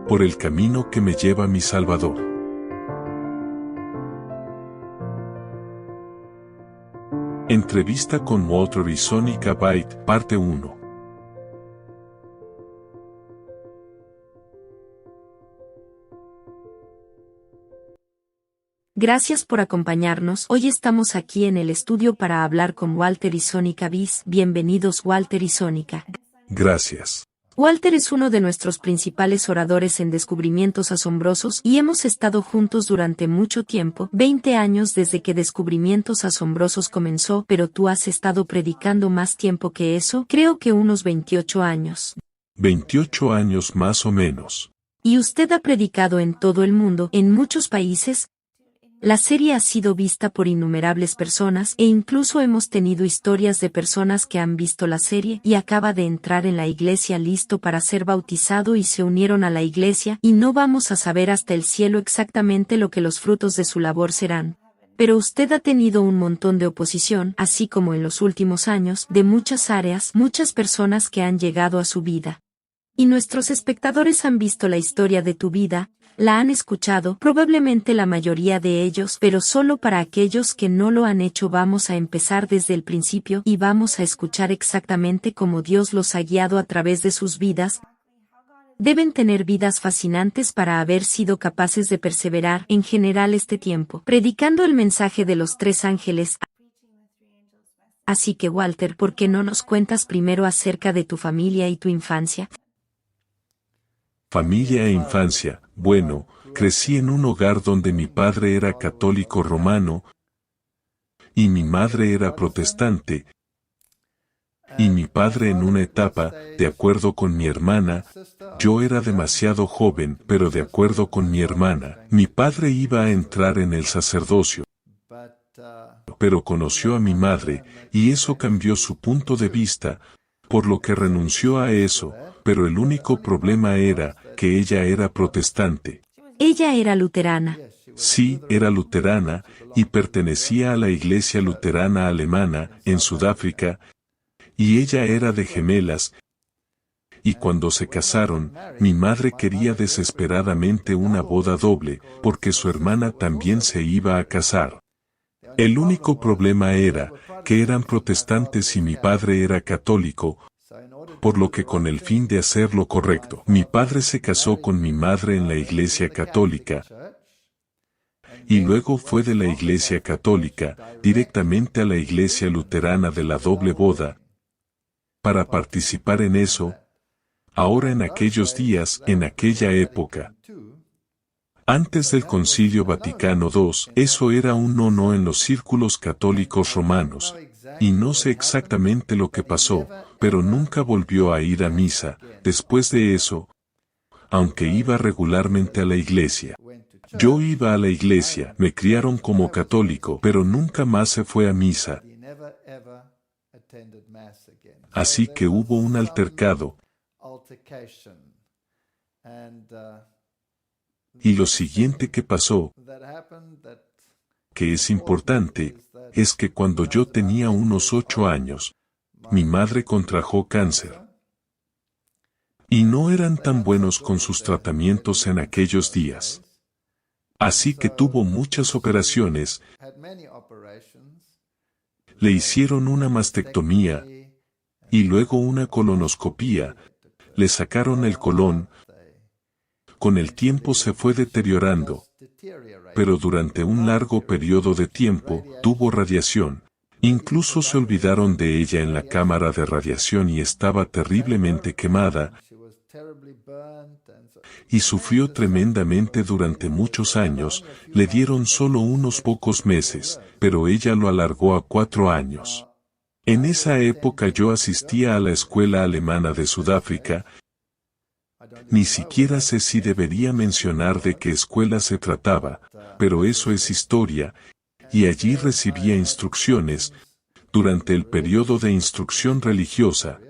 por el camino que me lleva a mi Salvador. Entrevista con Walter y Sonica Byte, parte 1. Gracias por acompañarnos. Hoy estamos aquí en el estudio para hablar con Walter y Sonica Byte. Bienvenidos Walter y Sonica. Gracias. Walter es uno de nuestros principales oradores en Descubrimientos Asombrosos y hemos estado juntos durante mucho tiempo, 20 años desde que Descubrimientos Asombrosos comenzó, pero tú has estado predicando más tiempo que eso, creo que unos 28 años. 28 años más o menos. Y usted ha predicado en todo el mundo, en muchos países. La serie ha sido vista por innumerables personas e incluso hemos tenido historias de personas que han visto la serie y acaba de entrar en la iglesia listo para ser bautizado y se unieron a la iglesia y no vamos a saber hasta el cielo exactamente lo que los frutos de su labor serán. Pero usted ha tenido un montón de oposición, así como en los últimos años, de muchas áreas, muchas personas que han llegado a su vida. Y nuestros espectadores han visto la historia de tu vida, la han escuchado, probablemente la mayoría de ellos, pero solo para aquellos que no lo han hecho vamos a empezar desde el principio y vamos a escuchar exactamente cómo Dios los ha guiado a través de sus vidas. Deben tener vidas fascinantes para haber sido capaces de perseverar en general este tiempo, predicando el mensaje de los 3 ángeles. Así que Walter, ¿por qué no nos cuentas primero acerca de tu familia y tu infancia? Familia e infancia. Bueno, crecí en un hogar donde mi padre era católico romano y mi madre era protestante, y mi padre en una etapa, de acuerdo con mi hermana, yo era demasiado joven, pero de acuerdo con mi hermana, mi padre iba a entrar en el sacerdocio. Pero conoció a mi madre, y eso cambió su punto de vista, por lo que renunció a eso, pero el único problema era que ella era protestante. Ella era luterana. Sí, era luterana, y pertenecía a la Iglesia Luterana Alemana, en Sudáfrica, y ella era de gemelas, y cuando se casaron, mi madre quería desesperadamente una boda doble, porque su hermana también se iba a casar. El único problema era que eran protestantes y mi padre era católico, por lo que con el fin de hacer lo correcto, mi padre se casó con mi madre en la Iglesia Católica, y luego fue de la Iglesia Católica directamente a la Iglesia Luterana de la doble boda, para participar en eso. Ahora en aquellos días, en aquella época, antes del Concilio Vaticano II, eso era un no en los círculos católicos romanos, y no sé exactamente lo que pasó, pero nunca volvió a ir a misa, después de eso, aunque iba regularmente a la iglesia. Yo iba a la iglesia, me criaron como católico, pero nunca más se fue a misa. Así que hubo un altercado. Y lo siguiente que pasó, que es importante, es que cuando yo tenía unos 8 años, mi madre contrajo cáncer. Y no eran tan buenos con sus tratamientos en aquellos días. Así que tuvo muchas operaciones. Le hicieron una mastectomía y luego una colonoscopía. Le sacaron el colon. Con el tiempo se fue deteriorando, pero durante un largo periodo de tiempo tuvo radiación. Incluso se olvidaron de ella en la cámara de radiación y estaba terriblemente quemada, y sufrió tremendamente durante muchos años. Le dieron solo unos pocos meses, pero ella lo alargó a 4 años. En esa época yo asistía a la escuela alemana de Sudáfrica. Ni siquiera sé si debería mencionar de qué escuela se trataba, pero eso es historia, y allí recibía instrucciones, durante el periodo de instrucción religiosa,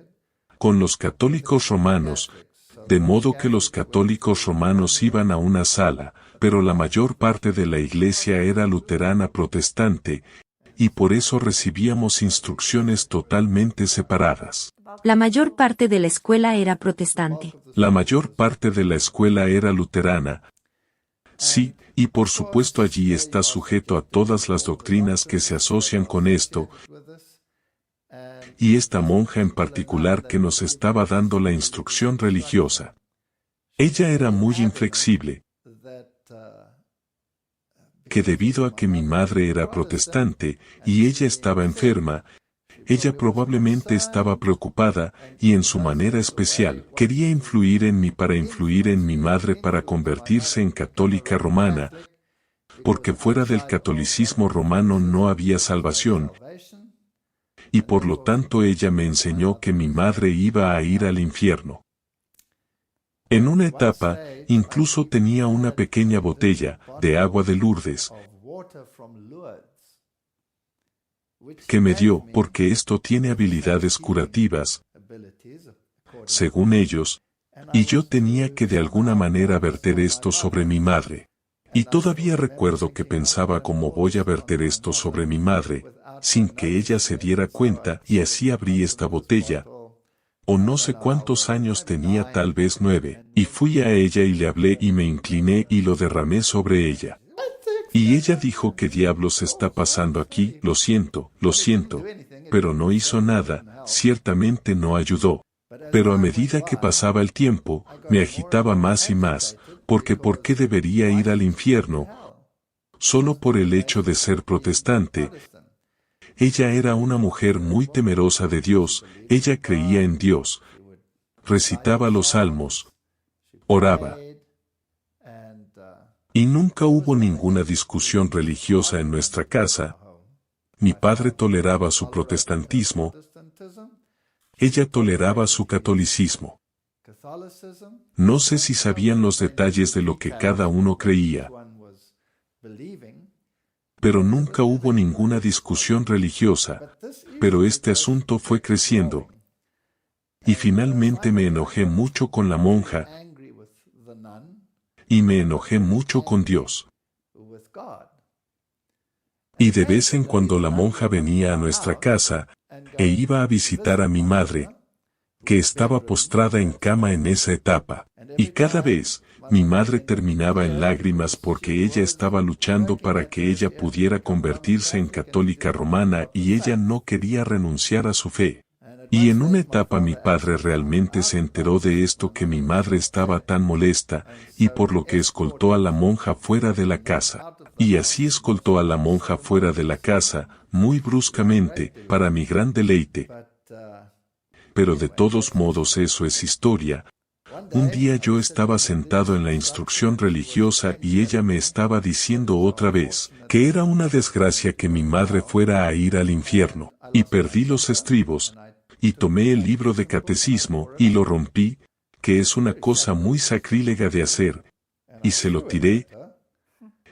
con los católicos romanos, de modo que los católicos romanos iban a una sala, pero la mayor parte de la iglesia era luterana protestante, y por eso recibíamos instrucciones totalmente separadas. La mayor parte de la escuela era protestante. La mayor parte de la escuela era luterana. Sí, y por supuesto allí está sujeto a todas las doctrinas que se asocian con esto, y esta monja en particular que nos estaba dando la instrucción religiosa. Ella era muy inflexible, que debido a que mi madre era protestante y ella estaba enferma, ella probablemente estaba preocupada y en su manera especial quería influir en mí para influir en mi madre para convertirse en católica romana, porque fuera del catolicismo romano no había salvación, y por lo tanto ella me enseñó que mi madre iba a ir al infierno. En una etapa, incluso tenía una pequeña botella de agua de Lourdes que me dio porque esto tiene habilidades curativas, según ellos, y yo tenía que de alguna manera verter esto sobre mi madre. Y todavía recuerdo que pensaba cómo voy a verter esto sobre mi madre, sin que ella se diera cuenta, y así abrí esta botella, o no sé cuántos años tenía, tal vez 9, y fui a ella y le hablé y me incliné y lo derramé sobre ella. Y ella dijo: ¿qué diablos está pasando aquí? Lo siento, pero no hizo nada, ciertamente no ayudó. Pero a medida que pasaba el tiempo, me agitaba más y más, porque ¿por qué debería ir al infierno? Solo por el hecho de ser protestante. Ella era una mujer muy temerosa de Dios, ella creía en Dios, recitaba los salmos, oraba. Y nunca hubo ninguna discusión religiosa en nuestra casa. Mi padre toleraba su protestantismo, ella toleraba su catolicismo. No sé si sabían los detalles de lo que cada uno creía, pero nunca hubo ninguna discusión religiosa, pero este asunto fue creciendo. Y finalmente me enojé mucho con la monja, y me enojé mucho con Dios. Y de vez en cuando la monja venía a nuestra casa, e iba a visitar a mi madre, que estaba postrada en cama en esa etapa. Y cada vez, mi madre terminaba en lágrimas porque ella estaba luchando para que ella pudiera convertirse en católica romana y ella no quería renunciar a su fe. Y en una etapa mi padre realmente se enteró de esto, que mi madre estaba tan molesta, y por lo que escoltó a la monja fuera de la casa. Y así escoltó a la monja fuera de la casa, muy bruscamente, para mi gran deleite. Pero de todos modos eso es historia. Un día yo estaba sentado en la instrucción religiosa y ella me estaba diciendo otra vez que era una desgracia que mi madre fuera a ir al infierno, y perdí los estribos, y tomé el libro de catecismo y lo rompí, que es una cosa muy sacrílega de hacer, y se lo tiré,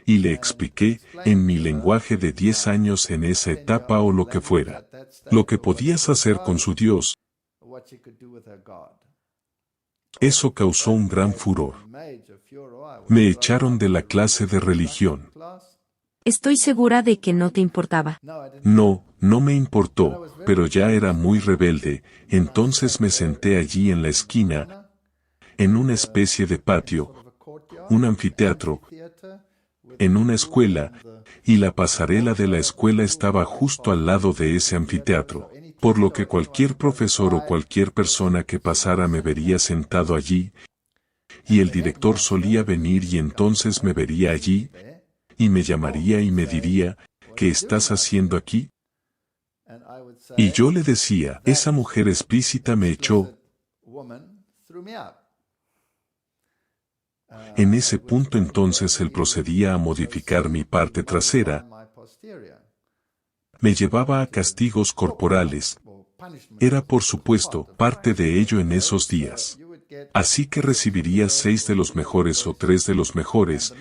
y le expliqué, en mi lenguaje de 10 años en esa etapa o lo que fuera, lo que podías hacer con su Dios. Eso causó un gran furor. Me echaron de la clase de religión. Estoy segura de que no te importaba. No, no me importó, pero ya era muy rebelde, entonces me senté allí en la esquina, en una especie de patio, un anfiteatro, en una escuela, y la pasarela de la escuela estaba justo al lado de ese anfiteatro, por lo que cualquier profesor o cualquier persona que pasara me vería sentado allí, y el director solía venir y entonces me vería allí, y me llamaría y me diría: ¿qué estás haciendo aquí? Y yo le decía: esa mujer explícita me echó. En ese punto entonces él procedía a modificar mi parte trasera, me llevaba a castigos corporales. Era por supuesto parte de ello en esos días. Así que recibirías 6 de los mejores o 3 de los mejores,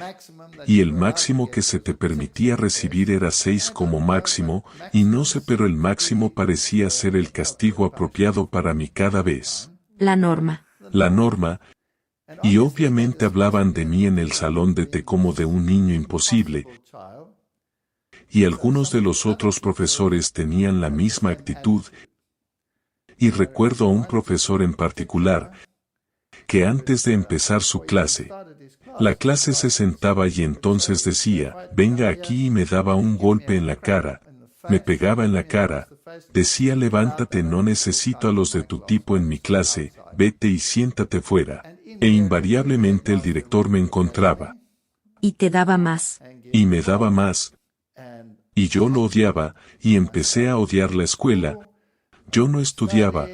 y el máximo que se te permitía recibir era 6 como máximo, y no sé, pero el máximo parecía ser el castigo apropiado para mí cada vez. La norma. La norma, y obviamente hablaban de mí en el salón de té como de un niño imposible, y algunos de los otros profesores tenían la misma actitud, Y recuerdo a un profesor en particular, que antes de empezar su clase, la clase se sentaba y entonces decía, venga aquí y me daba un golpe en la cara, me pegaba en la cara, decía levántate no necesito a los de tu tipo en mi clase, vete y siéntate fuera. E invariablemente el director me encontraba. Y te daba más. Y me daba más. Y yo lo odiaba, y empecé a odiar la escuela. Yo no estudiaba.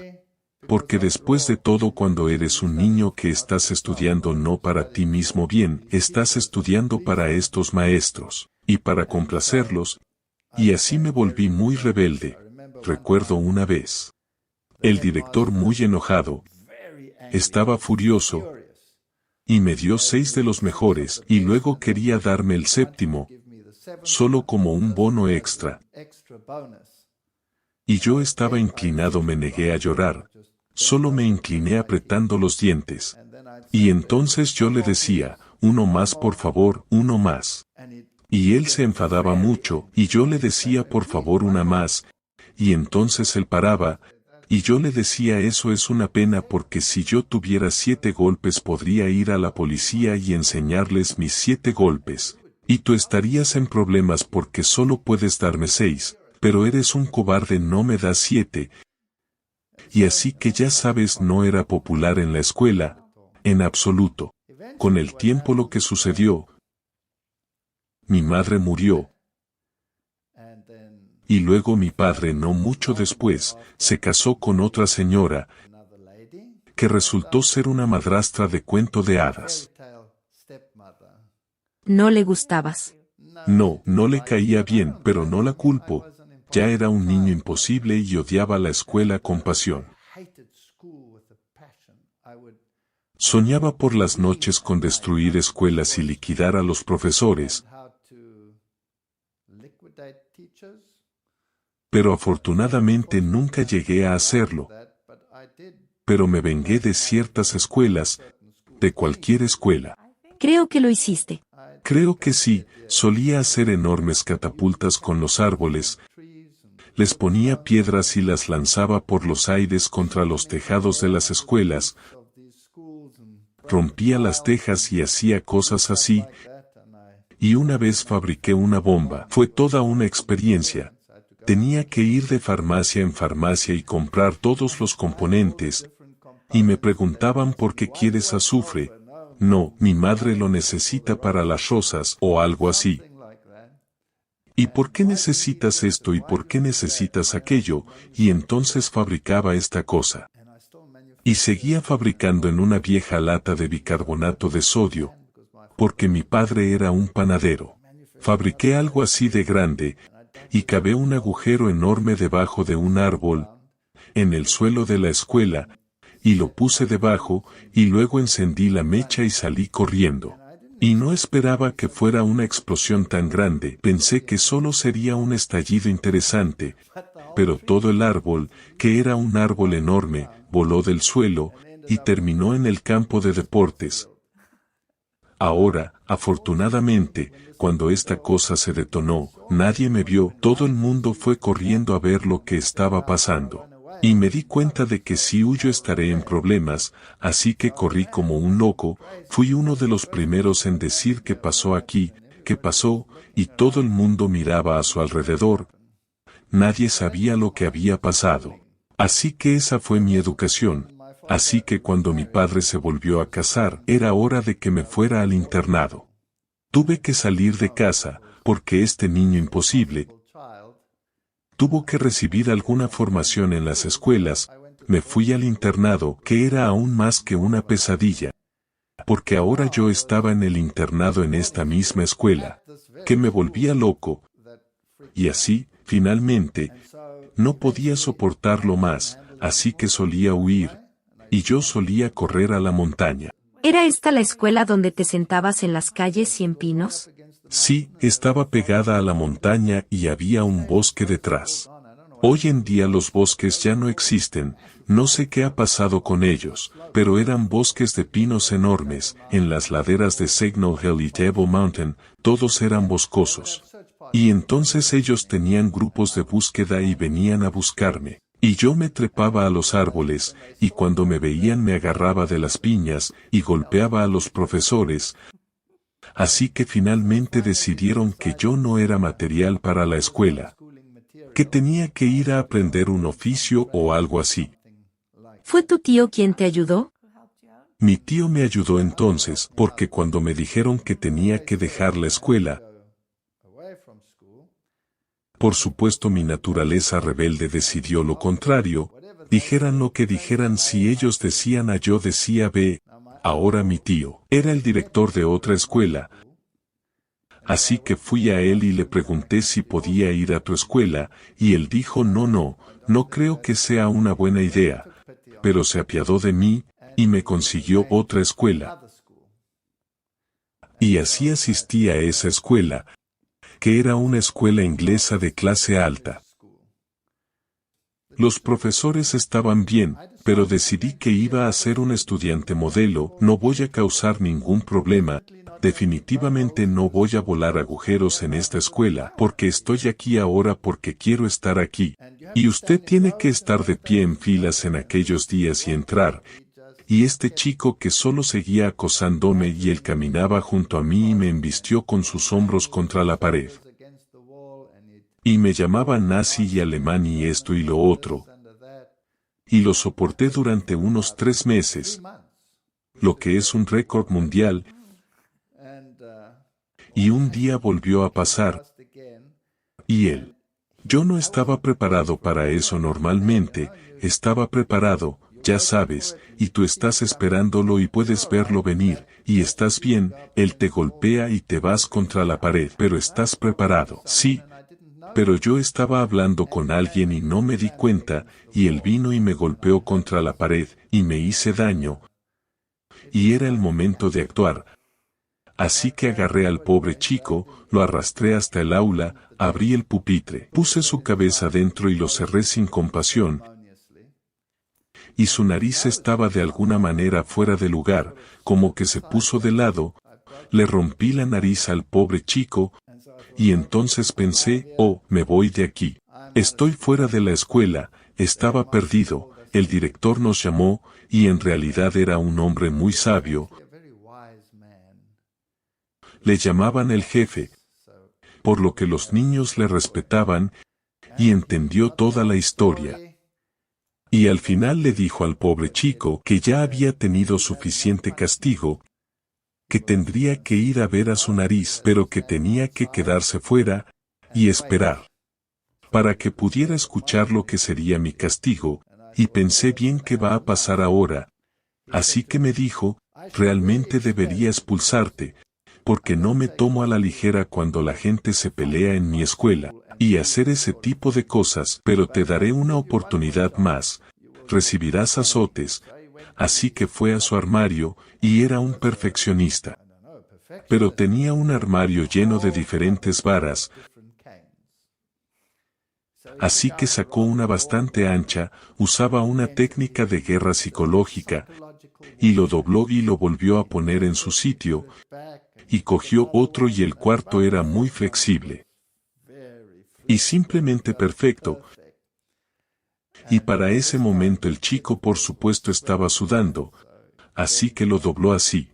Porque después de todo cuando eres un niño que estás estudiando no para ti mismo bien, estás estudiando para estos maestros, y para complacerlos, y así me volví muy rebelde. Recuerdo una vez. El director muy enojado, estaba furioso, y me dio 6 de los mejores, y luego quería darme el 7º, solo como un bono extra. Y yo estaba inclinado, me negué a llorar. Solo me incliné apretando los dientes. Y entonces yo le decía, uno más por favor, uno más. Y él se enfadaba mucho, y yo le decía por favor una más. Y entonces él paraba, y yo le decía eso es una pena porque si yo tuviera 7 golpes podría ir a la policía y enseñarles mis 7 golpes. Y tú estarías en problemas porque solo puedes darme 6, pero eres un cobarde no me das 7. Y así que ya sabes no era popular en la escuela, en absoluto. Con el tiempo lo que sucedió, mi madre murió. Y luego mi padre no mucho después, se casó con otra señora, que resultó ser una madrastra de cuento de hadas. No le gustabas. No, no le caía bien, pero no la culpo. Ya era un niño imposible y odiaba la escuela con pasión. Soñaba por las noches con destruir escuelas y liquidar a los profesores. Pero afortunadamente nunca llegué a hacerlo. Pero me vengué de ciertas escuelas, de cualquier escuela. Creo que lo hiciste. Creo que sí, solía hacer enormes catapultas con los árboles, les ponía piedras y las lanzaba por los aires contra los tejados de las escuelas, rompía las tejas y hacía cosas así, y una vez fabriqué una bomba. Fue toda una experiencia. Tenía que ir de farmacia en farmacia y comprar todos los componentes, y me preguntaban ¿por qué quieres azufre? No, mi madre lo necesita para las rosas o algo así. ¿Y por qué necesitas esto y por qué necesitas aquello? Y entonces fabricaba esta cosa. Y seguía fabricando en una vieja lata de bicarbonato de sodio, porque mi padre era un panadero. Fabriqué algo así de grande, y cavé un agujero enorme debajo de un árbol, en el suelo de la escuela, y lo puse debajo, y luego encendí la mecha y salí corriendo. Y no esperaba que fuera una explosión tan grande, pensé que solo sería un estallido interesante, pero todo el árbol, que era un árbol enorme, voló del suelo, y terminó en el campo de deportes. Ahora, afortunadamente, cuando esta cosa se detonó, nadie me vio, todo el mundo fue corriendo a ver lo que estaba pasando. Y me di cuenta de que si huyo estaré en problemas, así que corrí como un loco, fui uno de los primeros en decir qué pasó aquí, qué pasó, y todo el mundo miraba a su alrededor. Nadie sabía lo que había pasado. Así que esa fue mi educación. Así que cuando mi padre se volvió a casar, era hora de que me fuera al internado. Tuve que salir de casa, porque este niño imposible tuvo que recibir alguna formación en las escuelas, me fui al internado, que era aún más que una pesadilla. Porque ahora yo estaba en el internado en esta misma escuela, que me volvía loco. Y así, finalmente, no podía soportarlo más, así que solía huir, y yo solía correr a la montaña. ¿Era esta la escuela donde te sentabas en las calles Cien Pinos? Sí, estaba pegada a la montaña y había un bosque detrás. Hoy en día los bosques ya no existen, no sé qué ha pasado con ellos, pero eran bosques de pinos enormes, en las laderas de Signal Hill y Table Mountain, todos eran boscosos. Y entonces ellos tenían grupos de búsqueda y venían a buscarme. Y yo me trepaba a los árboles, y cuando me veían me agarraba de las piñas, y golpeaba a los profesores. Así que finalmente decidieron que yo no era material para la escuela, que tenía que ir a aprender un oficio o algo así. ¿Fue tu tío quien te ayudó? Mi tío me ayudó entonces, porque cuando me dijeron que tenía que dejar la escuela, por supuesto mi naturaleza rebelde decidió lo contrario, dijeran lo que dijeran, si ellos decían A yo decía B. Ahora mi tío era el director de otra escuela, así que fui a él y le pregunté si podía ir a tu escuela, y él dijo no creo que sea una buena idea, pero se apiadó de mí, y me consiguió otra escuela. Y así asistí a esa escuela, que era una escuela inglesa de clase alta. Los profesores estaban bien, pero decidí que iba a ser un estudiante modelo, no voy a causar ningún problema, definitivamente no voy a volar agujeros en esta escuela, porque estoy aquí ahora porque quiero estar aquí. Y usted tiene que estar de pie en filas en aquellos días y entrar. Y este chico que solo seguía acosándome y él caminaba junto a mí y me embistió con sus hombros contra la pared. Y me llamaba nazi y alemán y esto y lo otro. Y lo soporté durante unos 3 meses, lo que es un récord mundial. Y un día volvió a pasar. Y él. Yo no estaba preparado para eso normalmente, estaba preparado, ya sabes, y tú estás esperándolo y puedes verlo venir, y estás bien, él te golpea y te vas contra la pared, pero estás preparado. Sí, pero yo estaba hablando con alguien y no me di cuenta, y él vino y me golpeó contra la pared, y me hice daño. Y era el momento de actuar. Así que agarré al pobre chico, lo arrastré hasta el aula, abrí el pupitre, puse su cabeza dentro y lo cerré sin compasión. Y su nariz estaba de alguna manera fuera de lugar, como que se puso de lado. Le rompí la nariz al pobre chico, y entonces pensé, oh, me voy de aquí. Estoy fuera de la escuela, estaba perdido, el director nos llamó, y en realidad era un hombre muy sabio. Le llamaban el jefe, por lo que los niños le respetaban, y entendió toda la historia. Y al final le dijo al pobre chico que ya había tenido suficiente castigo, que tendría que ir a ver a su nariz, pero que tenía que quedarse fuera, y esperar, para que pudiera escuchar lo que sería mi castigo, y pensé bien qué va a pasar ahora. Así que me dijo, realmente debería expulsarte, porque no me tomo a la ligera cuando la gente se pelea en mi escuela, y hacer ese tipo de cosas, pero te daré una oportunidad más, recibirás azotes. Así que fue a su armario, y era un perfeccionista. Pero tenía un armario lleno de diferentes varas, así que sacó una bastante ancha, usaba una técnica de guerra psicológica, y lo dobló y lo volvió a poner en su sitio, y cogió otro y el cuarto era muy flexible. Y simplemente perfecto. Y para ese momento el chico por supuesto estaba sudando, así que lo dobló así.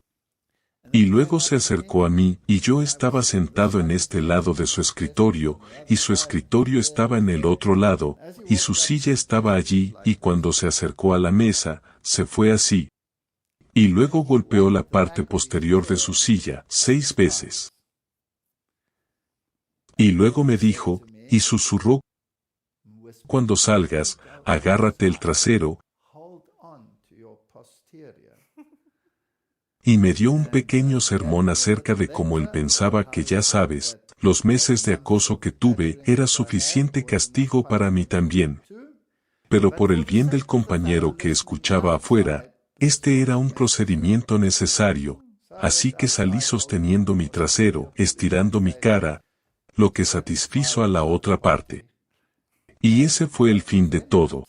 Y luego se acercó a mí, y yo estaba sentado en este lado de su escritorio, y su escritorio estaba en el otro lado, y su silla estaba allí, y cuando se acercó a la mesa, se fue así. Y luego golpeó la parte posterior de su silla 6 veces. Y luego me dijo, y susurró, cuando salgas, agárrate el trasero. Y me dio un pequeño sermón acerca de cómo él pensaba que ya sabes, los meses de acoso que tuve era suficiente castigo para mí también. Pero por el bien del compañero que escuchaba afuera, este era un procedimiento necesario, así que salí sosteniendo mi trasero, estirando mi cara, lo que satisfizo a la otra parte. Y ese fue el fin de todo.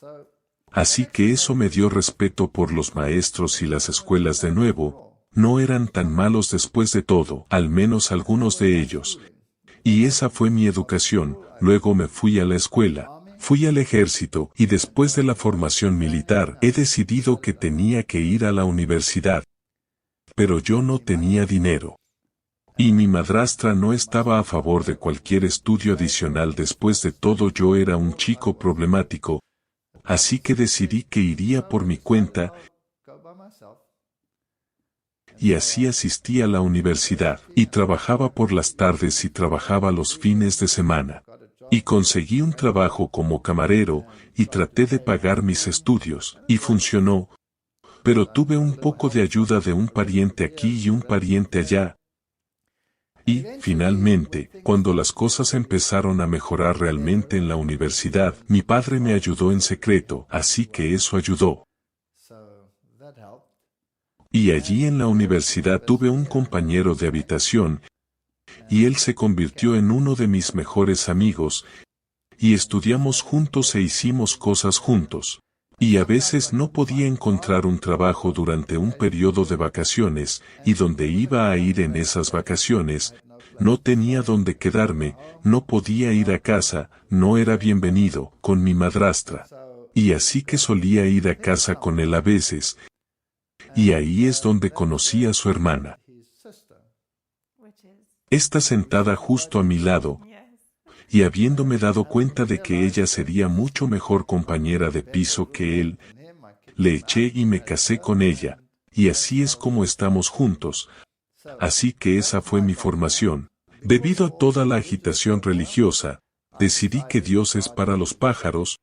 Así que eso me dio respeto por los maestros y las escuelas de nuevo, no eran tan malos después de todo, al menos algunos de ellos. Y esa fue mi educación, luego me fui a la escuela, Fui al ejército y después de la formación militar he decidido que tenía que ir a la universidad. Pero yo no tenía dinero. Y mi madrastra no estaba a favor de cualquier estudio adicional. Después de todo, yo era un chico problemático, así que decidí que iría por mi cuenta y así asistí a la universidad y trabajaba por las tardes y trabajaba los fines de semana. Y conseguí un trabajo como camarero y traté de pagar mis estudios y funcionó, pero tuve un poco de ayuda de un pariente aquí y un pariente allá. Y, finalmente, cuando las cosas empezaron a mejorar realmente en la universidad, mi padre me ayudó en secreto, así que eso ayudó. Y allí en la universidad tuve un compañero de habitación, y él se convirtió en uno de mis mejores amigos, y estudiamos juntos e hicimos cosas juntos. Y a veces no podía encontrar un trabajo durante un periodo de vacaciones, y donde iba a ir en esas vacaciones, no tenía dónde quedarme, no podía ir a casa, no era bienvenido, con mi madrastra. Y así que solía ir a casa con él a veces, y ahí es donde conocí a su hermana. Está sentada justo a mi lado, y habiéndome dado cuenta de que ella sería mucho mejor compañera de piso que él, le eché y me casé con ella, y así es como estamos juntos. Así que esa fue mi formación. Debido a toda la agitación religiosa, decidí que Dios es para los pájaros.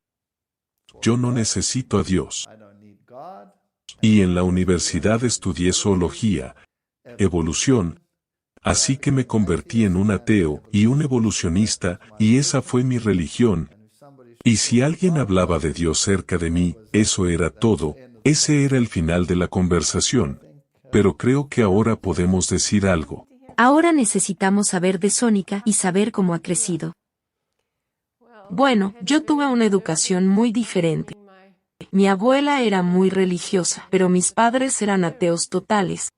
Yo no necesito a Dios. Y en la universidad estudié zoología, evolución, así que me convertí en un ateo y un evolucionista, y esa fue mi religión. Y si alguien hablaba de Dios cerca de mí, eso era todo, ese era el final de la conversación. Pero creo que ahora podemos decir algo. Ahora necesitamos saber de Sónica y saber cómo ha crecido. Bueno, yo tuve una educación muy diferente. Mi abuela era muy religiosa, pero mis padres eran ateos totales.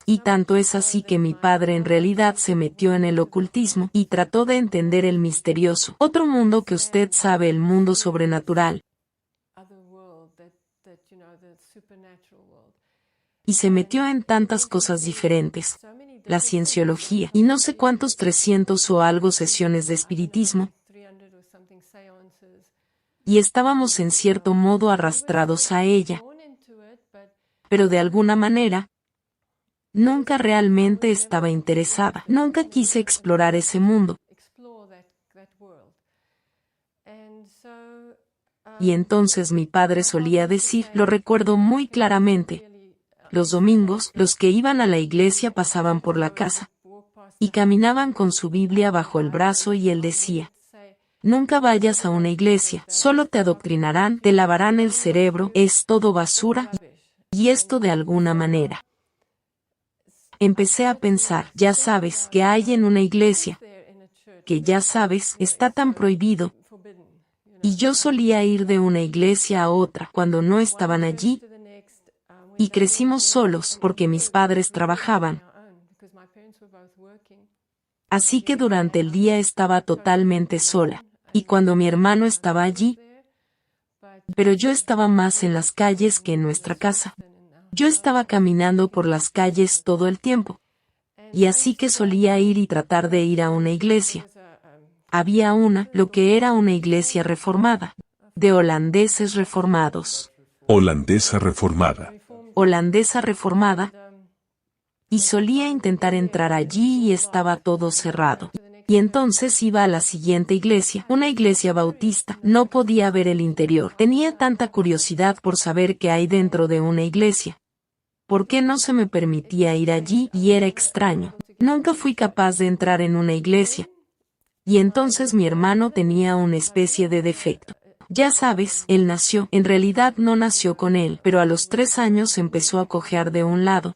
Y tanto es así que mi padre en realidad se metió en el ocultismo y trató de entender el misterioso, otro mundo que usted sabe, el mundo sobrenatural. Y se metió en tantas cosas diferentes. La cienciología y no sé cuántos 300 o algo sesiones de espiritismo. Y estábamos en cierto modo arrastrados a ella. Pero de alguna manera, nunca realmente estaba interesada. Nunca quise explorar ese mundo. Y entonces mi padre solía decir, lo recuerdo muy claramente, los domingos, los que iban a la iglesia pasaban por la casa y caminaban con su Biblia bajo el brazo y él decía, nunca vayas a una iglesia, solo te adoctrinarán, te lavarán el cerebro, es todo basura, y esto de alguna manera. Empecé a pensar, ya sabes, que hay en una iglesia, que ya sabes, está tan prohibido. Y yo solía ir de una iglesia a otra cuando no estaban allí, y crecimos solos porque mis padres trabajaban. Así que durante el día estaba totalmente sola, y cuando mi hermano estaba allí, pero yo estaba más en las calles que en nuestra casa. Yo estaba caminando por las calles todo el tiempo, y así que solía ir y tratar de ir a una iglesia. Había una, lo que era una iglesia reformada, de holandeses reformados. Holandesa reformada. Holandesa reformada, y solía intentar entrar allí y estaba todo cerrado. Y entonces iba a la siguiente iglesia, una iglesia bautista. No podía ver el interior. Tenía tanta curiosidad por saber qué hay dentro de una iglesia. ¿Por qué no se me permitía ir allí? Y era extraño. Nunca fui capaz de entrar en una iglesia. Y entonces mi hermano tenía una especie de defecto. Ya sabes, él nació, en realidad no nació con él, pero a los 3 años empezó a cojear de un lado.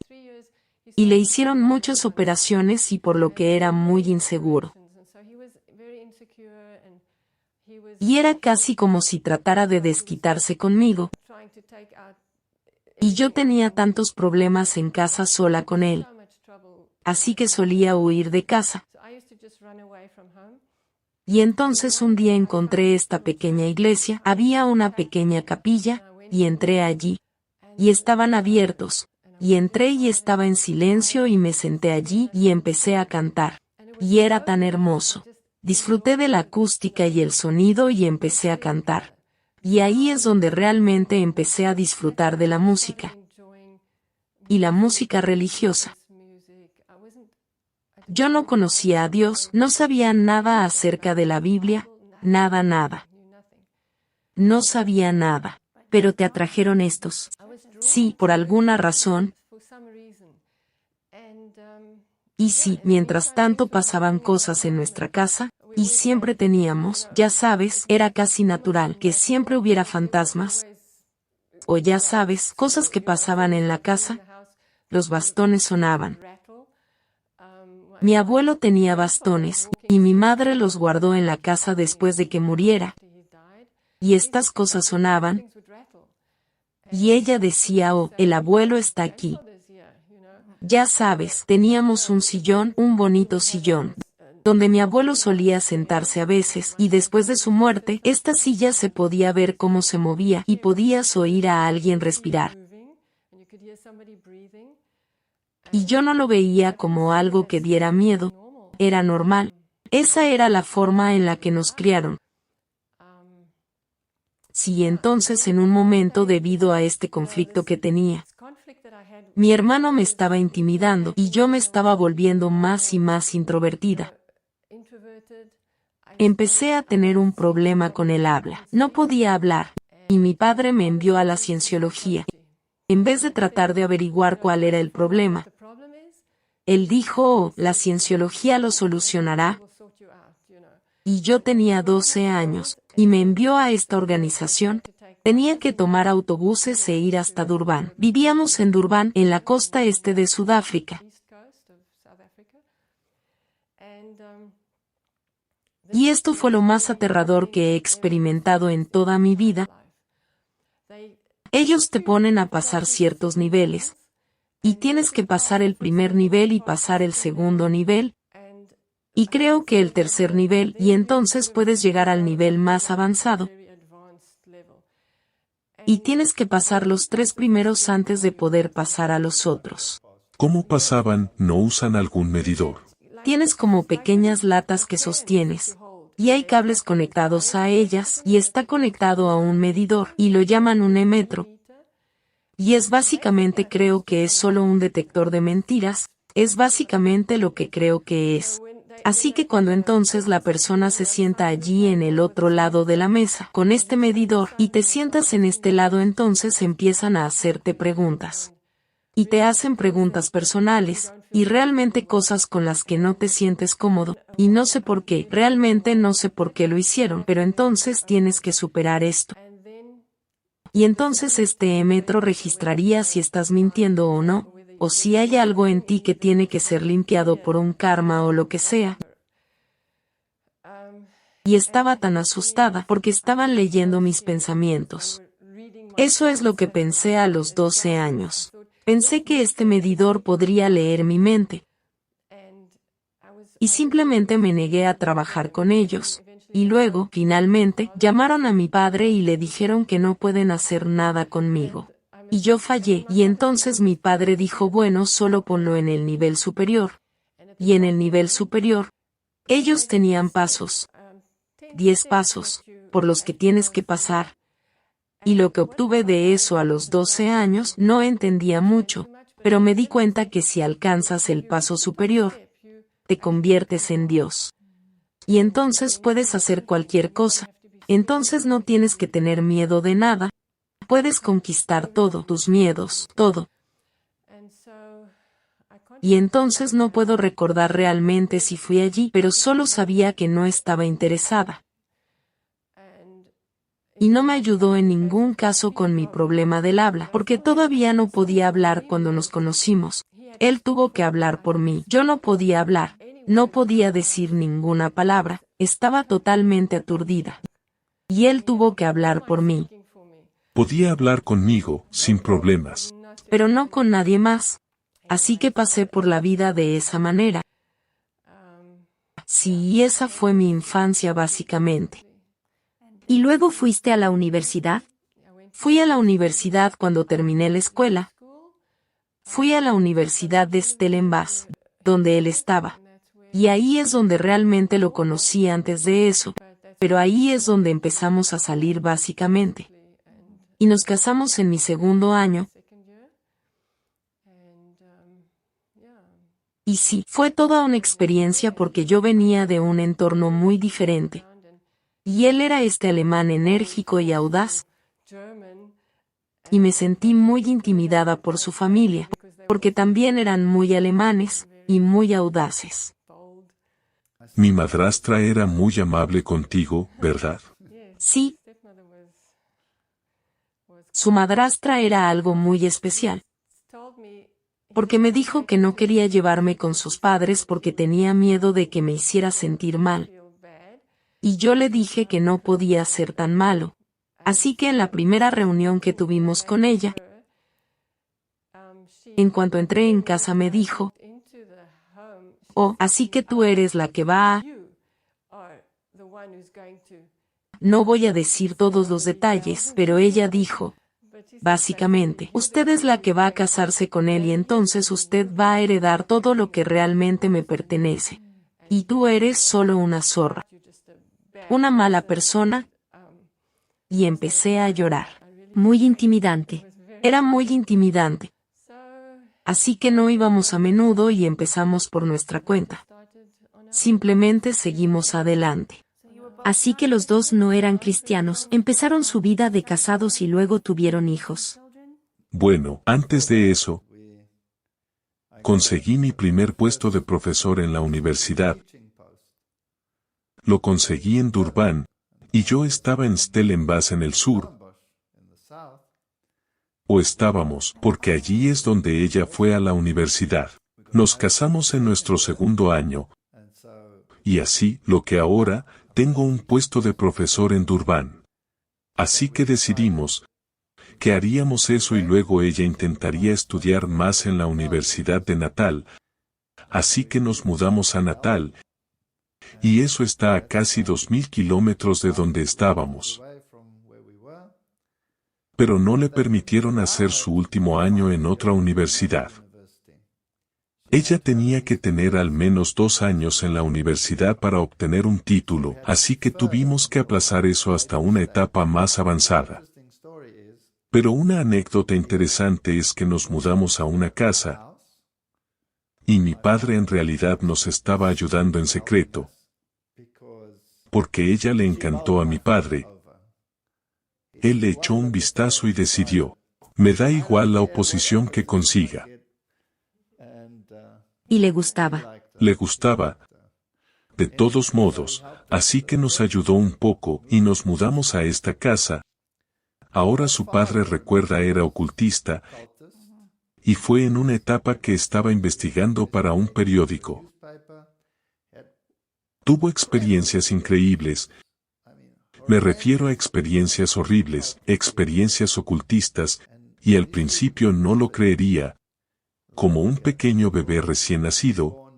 Y le hicieron muchas operaciones y por lo que era muy inseguro. Y era casi como si tratara de desquitarse conmigo. Y yo tenía tantos problemas en casa sola con él. Así que solía huir de casa. Y entonces un día encontré esta pequeña iglesia, había una pequeña capilla, y entré allí. Y estaban abiertos. Y entré y estaba en silencio y me senté allí y empecé a cantar. Y era tan hermoso. Disfruté de la acústica y el sonido y empecé a cantar. Y ahí es donde realmente empecé a disfrutar de la música. Y la música religiosa. Yo no conocía a Dios, no sabía nada acerca de la Biblia, nada. No sabía nada. Pero te atrajeron estos. Sí, por alguna razón. Y sí, mientras tanto pasaban cosas en nuestra casa, y siempre teníamos, ya sabes, era casi natural que siempre hubiera fantasmas. O ya sabes, cosas que pasaban en la casa. Los bastones sonaban. Mi abuelo tenía bastones, y mi madre los guardó en la casa después de que muriera. Y estas cosas sonaban. Y ella decía, oh, el abuelo está aquí. Ya sabes, teníamos un sillón, un bonito sillón, donde mi abuelo solía sentarse a veces, y después de su muerte, esta silla se podía ver cómo se movía, y podías oír a alguien respirar. Y yo no lo veía como algo que diera miedo, era normal. Esa era la forma en la que nos criaron. Sí, entonces en un momento debido a este conflicto que tenía, mi hermano me estaba intimidando y yo me estaba volviendo más y más introvertida. Empecé a tener un problema con el habla. No podía hablar, y mi padre me envió a la cienciología. En vez de tratar de averiguar cuál era el problema, él dijo, oh, la cienciología lo solucionará. Y yo tenía 12 años, y me envió a esta organización. Tenía que tomar autobuses e ir hasta Durban. Vivíamos en Durban, en la costa este de Sudáfrica. Y esto fue lo más aterrador que he experimentado en toda mi vida. Ellos te ponen a pasar ciertos niveles. Y tienes que pasar el primer nivel y pasar el segundo nivel. Y creo que el tercer nivel, y entonces puedes llegar al nivel más avanzado. Y tienes que pasar los 3 primeros antes de poder pasar a los otros. ¿Cómo pasaban? ¿No usan algún medidor? Tienes como pequeñas latas que sostienes. Y hay cables conectados a ellas, y está conectado a un medidor, y lo llaman un metro. Y es básicamente creo que es solo un detector de mentiras, es básicamente lo que creo que es. Así que cuando entonces la persona se sienta allí en el otro lado de la mesa, con este medidor, y te sientas en este lado entonces empiezan a hacerte preguntas. Y te hacen preguntas personales, y realmente cosas con las que no te sientes cómodo, y no sé por qué, realmente no sé por qué lo hicieron, pero entonces tienes que superar esto. Y entonces este metro registraría si estás mintiendo o no, o si hay algo en ti que tiene que ser limpiado por un karma o lo que sea. Y estaba tan asustada porque estaban leyendo mis pensamientos. Eso es lo que pensé a los 12 años. Pensé que este medidor podría leer mi mente. Y simplemente me negué a trabajar con ellos. Y luego, finalmente, llamaron a mi padre y le dijeron que no pueden hacer nada conmigo. Y yo fallé, y entonces mi padre dijo bueno, solo ponlo en el nivel superior. Y en el nivel superior, ellos tenían pasos. 10 pasos, por los que tienes que pasar. Y lo que obtuve de eso a los 12 años no entendía mucho, pero me di cuenta que si alcanzas el paso superior, te conviertes en Dios. Y entonces puedes hacer cualquier cosa. Entonces no tienes que tener miedo de nada. Puedes conquistar todo, tus miedos, todo. Y entonces no puedo recordar realmente si fui allí, pero solo sabía que no estaba interesada. Y no me ayudó en ningún caso con mi problema del habla, porque todavía no podía hablar cuando nos conocimos. Él tuvo que hablar por mí. Yo no podía hablar, no podía decir ninguna palabra, estaba totalmente aturdida. Y él tuvo que hablar por mí. Podía hablar conmigo, sin problemas. Pero no con nadie más. Así que pasé por la vida de esa manera. Sí, esa fue mi infancia básicamente. ¿Y luego fuiste a la universidad? Fui a la universidad cuando terminé la escuela. Fui a la universidad de Stellenbosch, donde él estaba. Y ahí es donde realmente lo conocí antes de eso. Pero ahí es donde empezamos a salir básicamente. Y nos casamos en mi segundo año. Y sí, fue toda una experiencia porque yo venía de un entorno muy diferente. Y él era este alemán enérgico y audaz. Y me sentí muy intimidada por su familia, porque también eran muy alemanes y muy audaces. Mi madrastra era muy amable contigo, ¿verdad? Sí. Su madrastra era algo muy especial. Porque me dijo que no quería llevarme con sus padres porque tenía miedo de que me hiciera sentir mal. Y yo le dije que no podía ser tan malo. Así que en la primera reunión que tuvimos con ella, en cuanto entré en casa me dijo, «Oh, así que tú eres la que va a...». No voy a decir todos los detalles, pero ella dijo, básicamente, usted es la que va a casarse con él y entonces usted va a heredar todo lo que realmente me pertenece. Y tú eres solo una zorra. Una mala persona. Y empecé a llorar. Muy intimidante. Era muy intimidante. Así que no íbamos a menudo y empezamos por nuestra cuenta. Simplemente seguimos adelante. Así que los dos no eran cristianos, empezaron su vida de casados y luego tuvieron hijos. Bueno, antes de eso, conseguí mi primer puesto de profesor en la universidad. Lo conseguí en Durban, y yo estaba en Stellenbosch en el sur. O estábamos, porque allí es donde ella fue a la universidad. Nos casamos en nuestro segundo año. Y así, lo que ahora, tengo un puesto de profesor en Durban. Así que decidimos que haríamos eso y luego ella intentaría estudiar más en la Universidad de Natal. Así que nos mudamos a Natal. Y eso está a casi 2000 kilómetros de donde estábamos. Pero no le permitieron hacer su último año en otra universidad. Ella tenía que tener al menos 2 años en la universidad para obtener un título, así que tuvimos que aplazar eso hasta una etapa más avanzada. Pero una anécdota interesante es que nos mudamos a una casa, y mi padre en realidad nos estaba ayudando en secreto, porque ella le encantó a mi padre. Él le echó un vistazo y decidió, me da igual la oposición que consiga. Y le gustaba. Le gustaba. De todos modos, así que nos ayudó un poco y nos mudamos a esta casa. Ahora su padre recuerda era ocultista y fue en una etapa que estaba investigando para un periódico. Tuvo experiencias increíbles. Me refiero a experiencias horribles, experiencias ocultistas, y al principio no lo creería. Como un pequeño bebé recién nacido,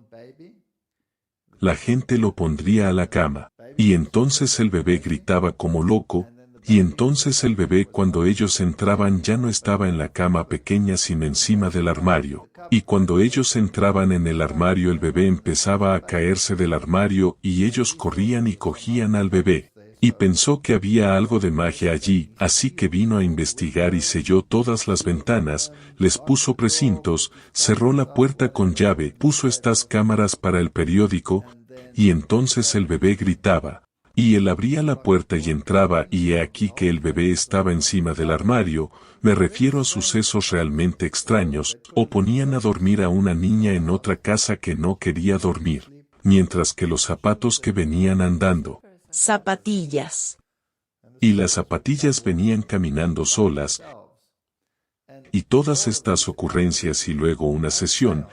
la gente lo pondría a la cama, y entonces el bebé gritaba como loco, y entonces el bebé cuando ellos entraban ya no estaba en la cama pequeña sino encima del armario, y cuando ellos entraban en el armario el bebé empezaba a caerse del armario y ellos corrían y cogían al bebé. Y pensó que había algo de magia allí, así que vino a investigar y selló todas las ventanas, les puso precintos, cerró la puerta con llave, puso estas cámaras para el periódico, y entonces el bebé gritaba. Y él abría la puerta y entraba y he aquí que el bebé estaba encima del armario, me refiero a sucesos realmente extraños, o ponían a dormir a una niña en otra casa que no quería dormir, mientras que los zapatos que venían andando. Zapatillas. Y las zapatillas venían caminando solas. Y todas estas ocurrencias y luego una sesión.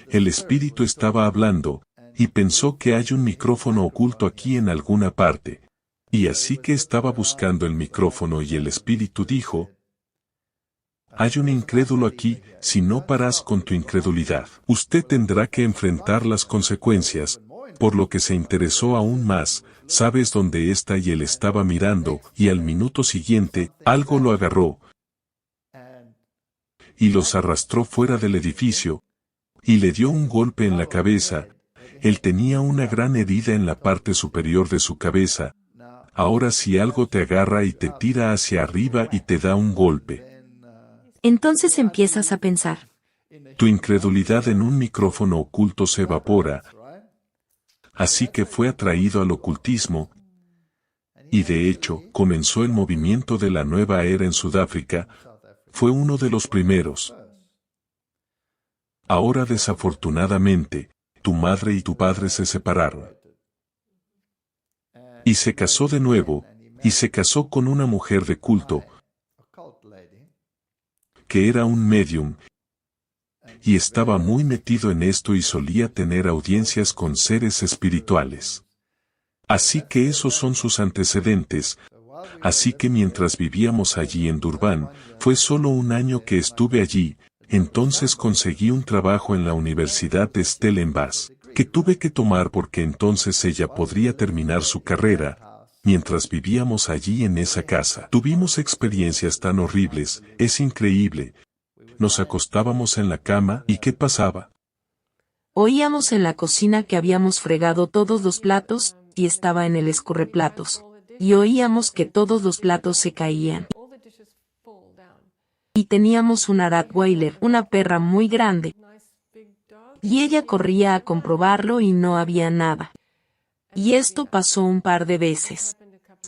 El espíritu estaba hablando, y pensó que hay un micrófono oculto aquí en alguna parte. Y así que estaba buscando el micrófono y el espíritu dijo, Hay un incrédulo aquí, si no paras con tu incredulidad. Usted tendrá que enfrentar las consecuencias, por lo que se interesó aún más. ¿Sabes dónde está? Y él estaba mirando, y al minuto siguiente, algo lo agarró y los arrastró fuera del edificio, y le dio un golpe en la cabeza. Él tenía una gran herida en la parte superior de su cabeza. Ahora si algo te agarra y te tira hacia arriba y te da un golpe, Entonces empiezas a pensar. tu incredulidad en un micrófono oculto se evapora. Así que fue atraído al ocultismo, y de hecho, comenzó el movimiento de la nueva era en Sudáfrica. Fue uno de los primeros. Ahora desafortunadamente, tu madre y tu padre se separaron. Y se casó de nuevo, y se casó con una mujer de culto, que era un medium, y estaba muy metido en esto y solía tener audiencias con seres espirituales. Así que esos son sus antecedentes. Así que mientras vivíamos allí en Durban, fue solo un año que estuve allí, entonces conseguí un trabajo en la Universidad de Stellenbosch, que tuve que tomar porque entonces ella podría terminar su carrera. Mientras vivíamos allí en esa casa, tuvimos experiencias tan horribles, es increíble. Nos acostábamos en la cama, ¿y qué pasaba? Oíamos en la cocina que habíamos fregado todos los platos, y estaba en el escurreplatos. Y oíamos que todos los platos se caían. Y teníamos una Rottweiler, una perra muy grande. Y ella corría a comprobarlo y no había nada. Y esto pasó un par de veces.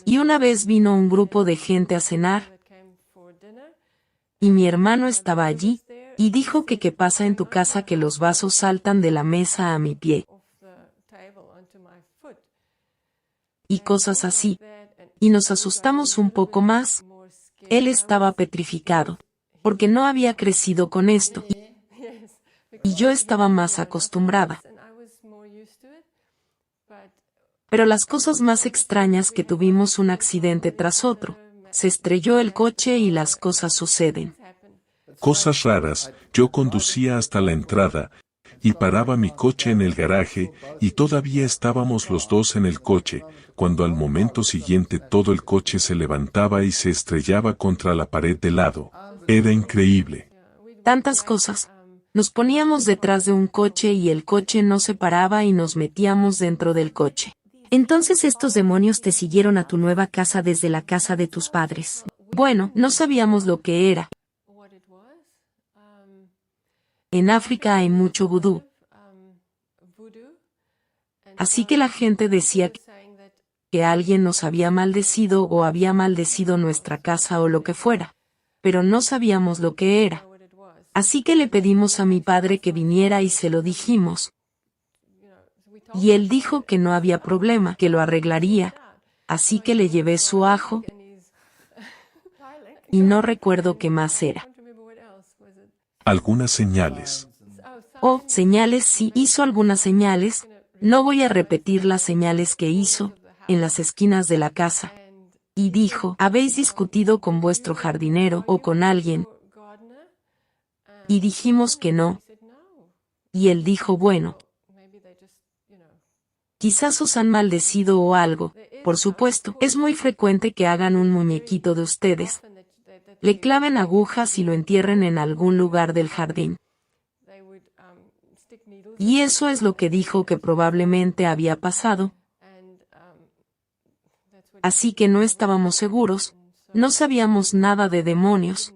Y una vez vino un grupo de gente a cenar. Y mi hermano estaba allí, y dijo que qué pasa en tu casa que los vasos saltan de la mesa a mi pie. Y cosas así. Y nos asustamos un poco más. Él estaba petrificado, porque no había crecido con esto. Y yo estaba más acostumbrada. Pero las cosas más extrañas que tuvimos un accidente tras otro. Se estrelló el coche y las cosas suceden. Cosas raras, yo conducía hasta la entrada, y paraba mi coche en el garaje, y todavía estábamos los dos en el coche, cuando al momento siguiente todo el coche se levantaba y se estrellaba contra la pared de lado. Era increíble. Tantas cosas. Nos poníamos detrás de un coche y el coche no se paraba y nos metíamos dentro del coche. Entonces estos demonios te siguieron a tu nueva casa desde la casa de tus padres. Bueno, no sabíamos lo que era. En África hay mucho vudú. Así que la gente decía que alguien nos había maldecido o había maldecido nuestra casa o lo que fuera. Pero no sabíamos lo que era. Así que le pedimos a mi padre que viniera y se lo dijimos. Y él dijo que no había problema, que lo arreglaría. Así que le llevé su ajo. Y no recuerdo qué más era. Algunas señales. Oh, señales, sí, hizo algunas señales. No voy a repetir las señales que hizo, en las esquinas de la casa. Y dijo, ¿habéis discutido con vuestro jardinero o con alguien? Y dijimos que no. Y él dijo, bueno, quizás os han maldecido o algo. Por supuesto, es muy frecuente que hagan un muñequito de ustedes. Le claven agujas y lo entierren en algún lugar del jardín. Y eso es lo que dijo que probablemente había pasado. Así que no estábamos seguros, no sabíamos nada de demonios.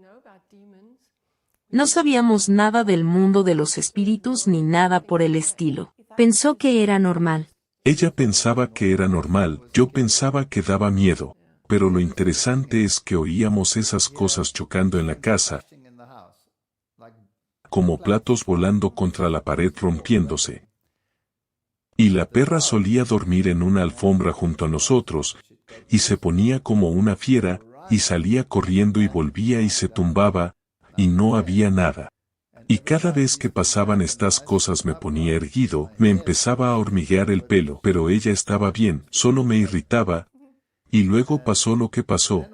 No sabíamos nada del mundo de los espíritus ni nada por el estilo. Pensó que era normal. Ella pensaba que era normal, yo pensaba que daba miedo. Pero lo interesante es que oíamos esas cosas chocando en la casa, como platos volando contra la pared rompiéndose. Y la perra solía dormir en una alfombra junto a nosotros, y se ponía como una fiera, y salía corriendo y volvía y se tumbaba, y no había nada. Y cada vez que pasaban estas cosas me ponía erguido, me empezaba a hormiguear el pelo, pero ella estaba bien, solo me irritaba. Y luego pasó lo que pasó.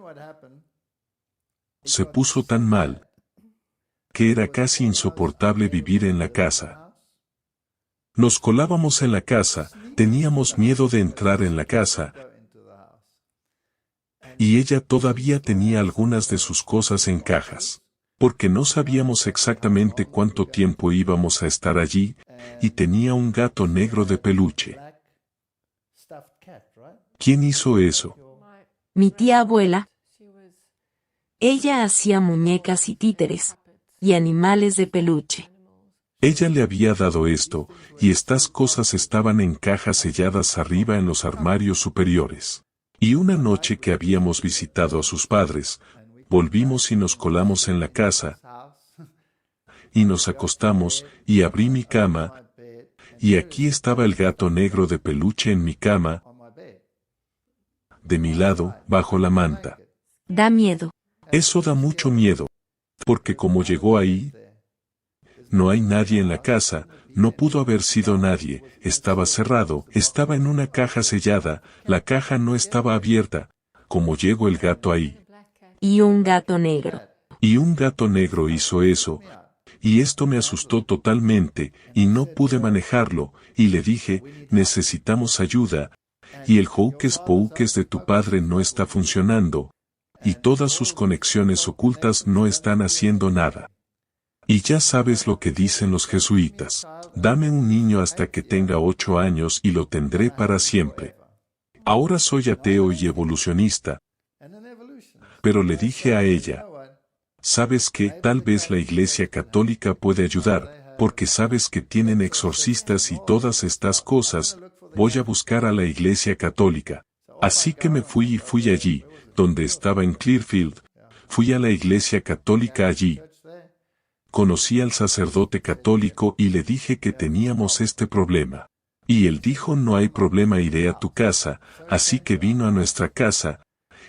Se puso tan mal. que era casi insoportable vivir en la casa. Nos colábamos en la casa, teníamos miedo de entrar en la casa, y ella todavía tenía algunas de sus cosas en cajas, porque no sabíamos exactamente cuánto tiempo íbamos a estar allí, y tenía un gato negro de peluche. ¿Quién hizo eso? Mi tía abuela. Ella hacía muñecas y títeres, y animales de peluche. Ella le había dado esto, y estas cosas estaban en cajas selladas arriba en los armarios superiores. Y una noche que habíamos visitado a sus padres, volvimos y nos colamos en la casa, y nos acostamos, y abrí mi cama, y aquí estaba el gato negro de peluche en mi cama, de mi lado, bajo la manta. Da miedo. Eso da mucho miedo, porque como llegó ahí, no hay nadie en la casa, no pudo haber sido nadie, estaba cerrado, estaba en una caja sellada, la caja no estaba abierta, como llegó el gato ahí. Y un gato negro. Y un gato negro hizo eso, y esto me asustó totalmente, y no pude manejarlo, y le dije, necesitamos ayuda, y el hocus pocus de tu padre no está funcionando, y todas sus conexiones ocultas no están haciendo nada. Y ya sabes lo que dicen los jesuitas, dame un niño hasta que tenga 8 años y lo tendré para siempre. Ahora soy ateo y evolucionista, pero le dije a ella, ¿sabes qué? Tal vez la Iglesia Católica puede ayudar, porque sabes que tienen exorcistas y todas estas cosas, voy a buscar a la Iglesia Católica. Así que me fui y fui allí, donde estaba en Clearfield, fui a la Iglesia Católica allí. Conocí al sacerdote católico y le dije que teníamos este problema. Y él dijo no hay problema, iré a tu casa, así que vino a nuestra casa,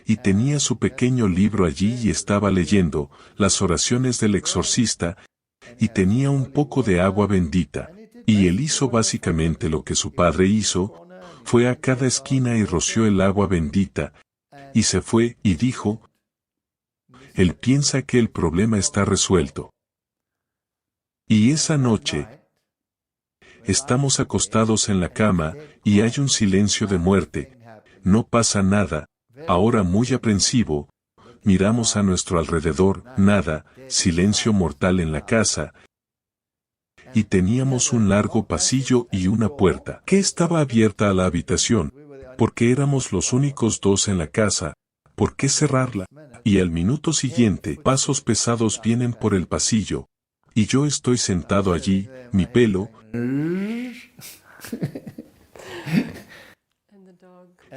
y tenía su pequeño libro allí y estaba leyendo las oraciones del exorcista, y tenía un poco de agua bendita, y él hizo básicamente lo que su padre hizo, fue a cada esquina y roció el agua bendita, y se fue y dijo, él piensa que el problema está resuelto. Y esa noche, estamos acostados en la cama, y hay un silencio de muerte, no pasa nada, ahora muy aprensivo, miramos a nuestro alrededor, nada, silencio mortal en la casa, y teníamos un largo pasillo y una puerta, que estaba abierta a la habitación, porque éramos los únicos dos en la casa, ¿por qué cerrarla? Y al minuto siguiente, pasos pesados vienen por el pasillo, y yo estoy sentado allí, mi pelo,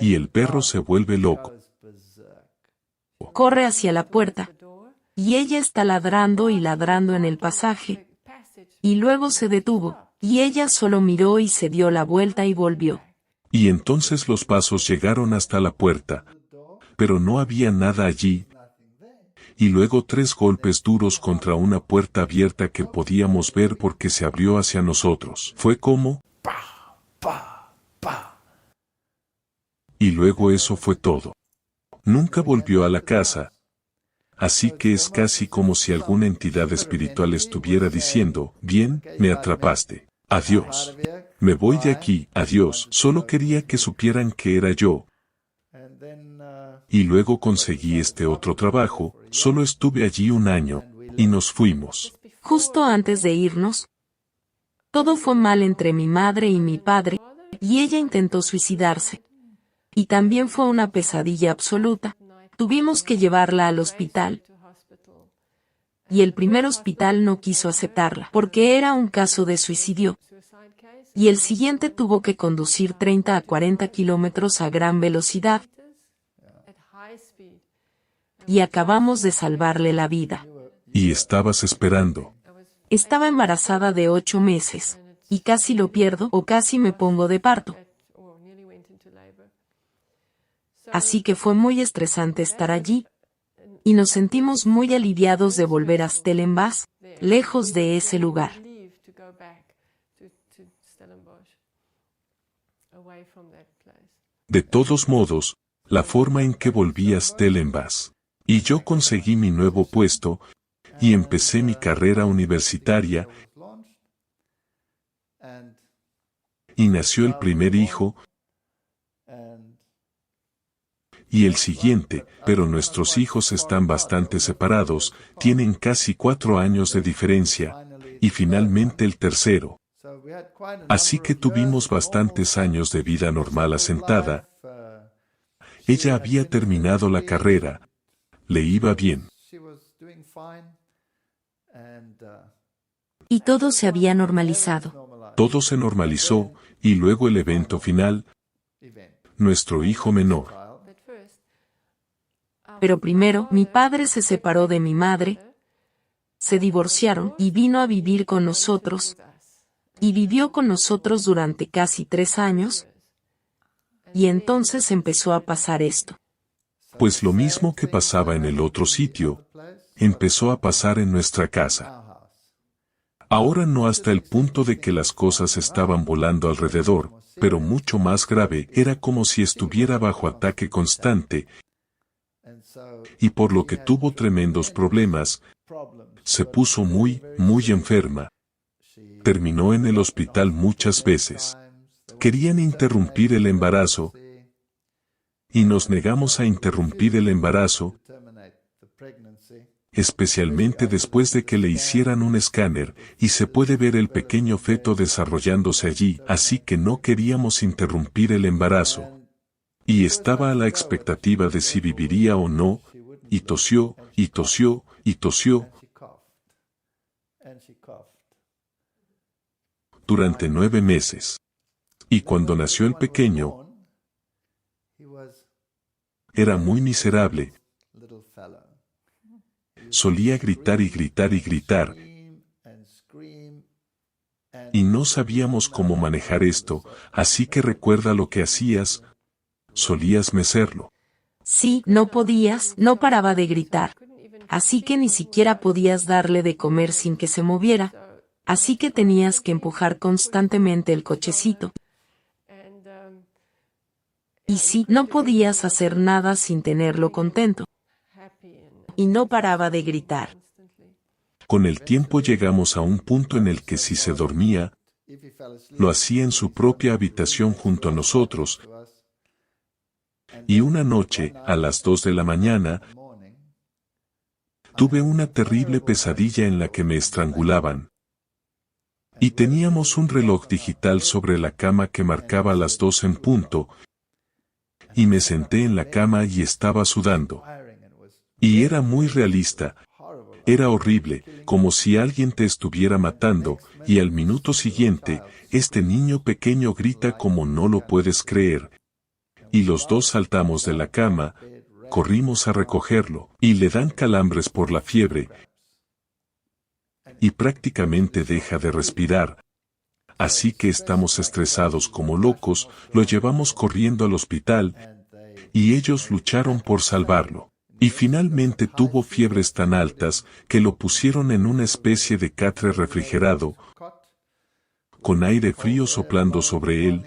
y el perro se vuelve loco. Corre hacia la puerta. Y ella está ladrando y ladrando en el pasaje. Y luego se detuvo, y ella solo miró y se dio la vuelta y volvió. Y entonces los pasos llegaron hasta la puerta, pero no había nada allí. Y luego 3 golpes duros contra una puerta abierta que podíamos ver porque se abrió hacia nosotros. Fue como... Y luego eso fue todo. Nunca volvió a la casa. Así que es casi como si alguna entidad espiritual estuviera diciendo, bien, me atrapaste. Adiós. Me voy de aquí, adiós. Solo quería que supieran que era yo. Y luego conseguí este otro trabajo, solo estuve allí 1 año, y nos fuimos. Justo antes de irnos, todo fue mal entre mi madre y mi padre, y ella intentó suicidarse. Y también fue una pesadilla absoluta. Tuvimos que llevarla al hospital. Y el primer hospital no quiso aceptarla, porque era un caso de suicidio. Y el siguiente tuvo que conducir 30 a 40 kilómetros a gran velocidad. Y acabamos de salvarle la vida. Y estabas esperando. Estaba embarazada de 8 meses, y casi lo pierdo o casi me pongo de parto. Así que fue muy estresante estar allí, y nos sentimos muy aliviados de volver a Stellenbosch, lejos de ese lugar. De todos modos, la forma en que volví a Stellenbosch, y yo conseguí mi nuevo puesto, y empecé mi carrera universitaria, y nació el primer hijo, y el siguiente, pero nuestros hijos están bastante separados, tienen casi 4 años de diferencia, y finalmente el tercero. Así que tuvimos bastantes años de vida normal asentada. Ella había terminado la carrera, le iba bien. Y todo se había normalizado. Todo se normalizó, y luego el evento final, nuestro hijo menor. Pero primero, mi padre se separó de mi madre, se divorciaron y vino a vivir con nosotros, y vivió con nosotros durante casi 3 años, y entonces empezó a pasar esto. Pues lo mismo que pasaba en el otro sitio, empezó a pasar en nuestra casa. Ahora no hasta el punto de que las cosas estaban volando alrededor, pero mucho más grave, era como si estuviera bajo ataque constante, y por lo que tuvo tremendos problemas, se puso muy enferma. Terminó en el hospital muchas veces. Querían interrumpir el embarazo, y nos negamos a interrumpir el embarazo, especialmente después de que le hicieran un escáner, y se puede ver el pequeño feto desarrollándose allí, así que no queríamos interrumpir el embarazo. Y estaba a la expectativa de si viviría o no, y tosió, y tosió, y tosió. Durante 9 meses. Y cuando nació el pequeño, era muy miserable. Solía gritar y gritar y gritar. Y no sabíamos cómo manejar esto, así que recuerda lo que hacías. Solías mecerlo. Sí, no podías, no paraba de gritar. Así que ni siquiera podías darle de comer sin que se moviera. Así que tenías que empujar constantemente el cochecito. Y sí, no podías hacer nada sin tenerlo contento. Y no paraba de gritar. Con el tiempo llegamos a un punto en el que si se dormía, lo hacía en su propia habitación junto a nosotros. Y una noche, a las 2 de la mañana, tuve una terrible pesadilla en la que me estrangulaban. Y teníamos un reloj digital sobre la cama que marcaba las 2 en punto, y me senté en la cama y estaba sudando. Y era muy realista. Era horrible, como si alguien te estuviera matando, y al minuto siguiente, este niño pequeño grita como no lo puedes creer. Y los dos saltamos de la cama, corrimos a recogerlo, y le dan calambres por la fiebre, y prácticamente deja de respirar. Así que estamos estresados como locos, lo llevamos corriendo al hospital, y ellos lucharon por salvarlo. Y finalmente tuvo fiebres tan altas que lo pusieron en una especie de catre refrigerado, con aire frío soplando sobre él,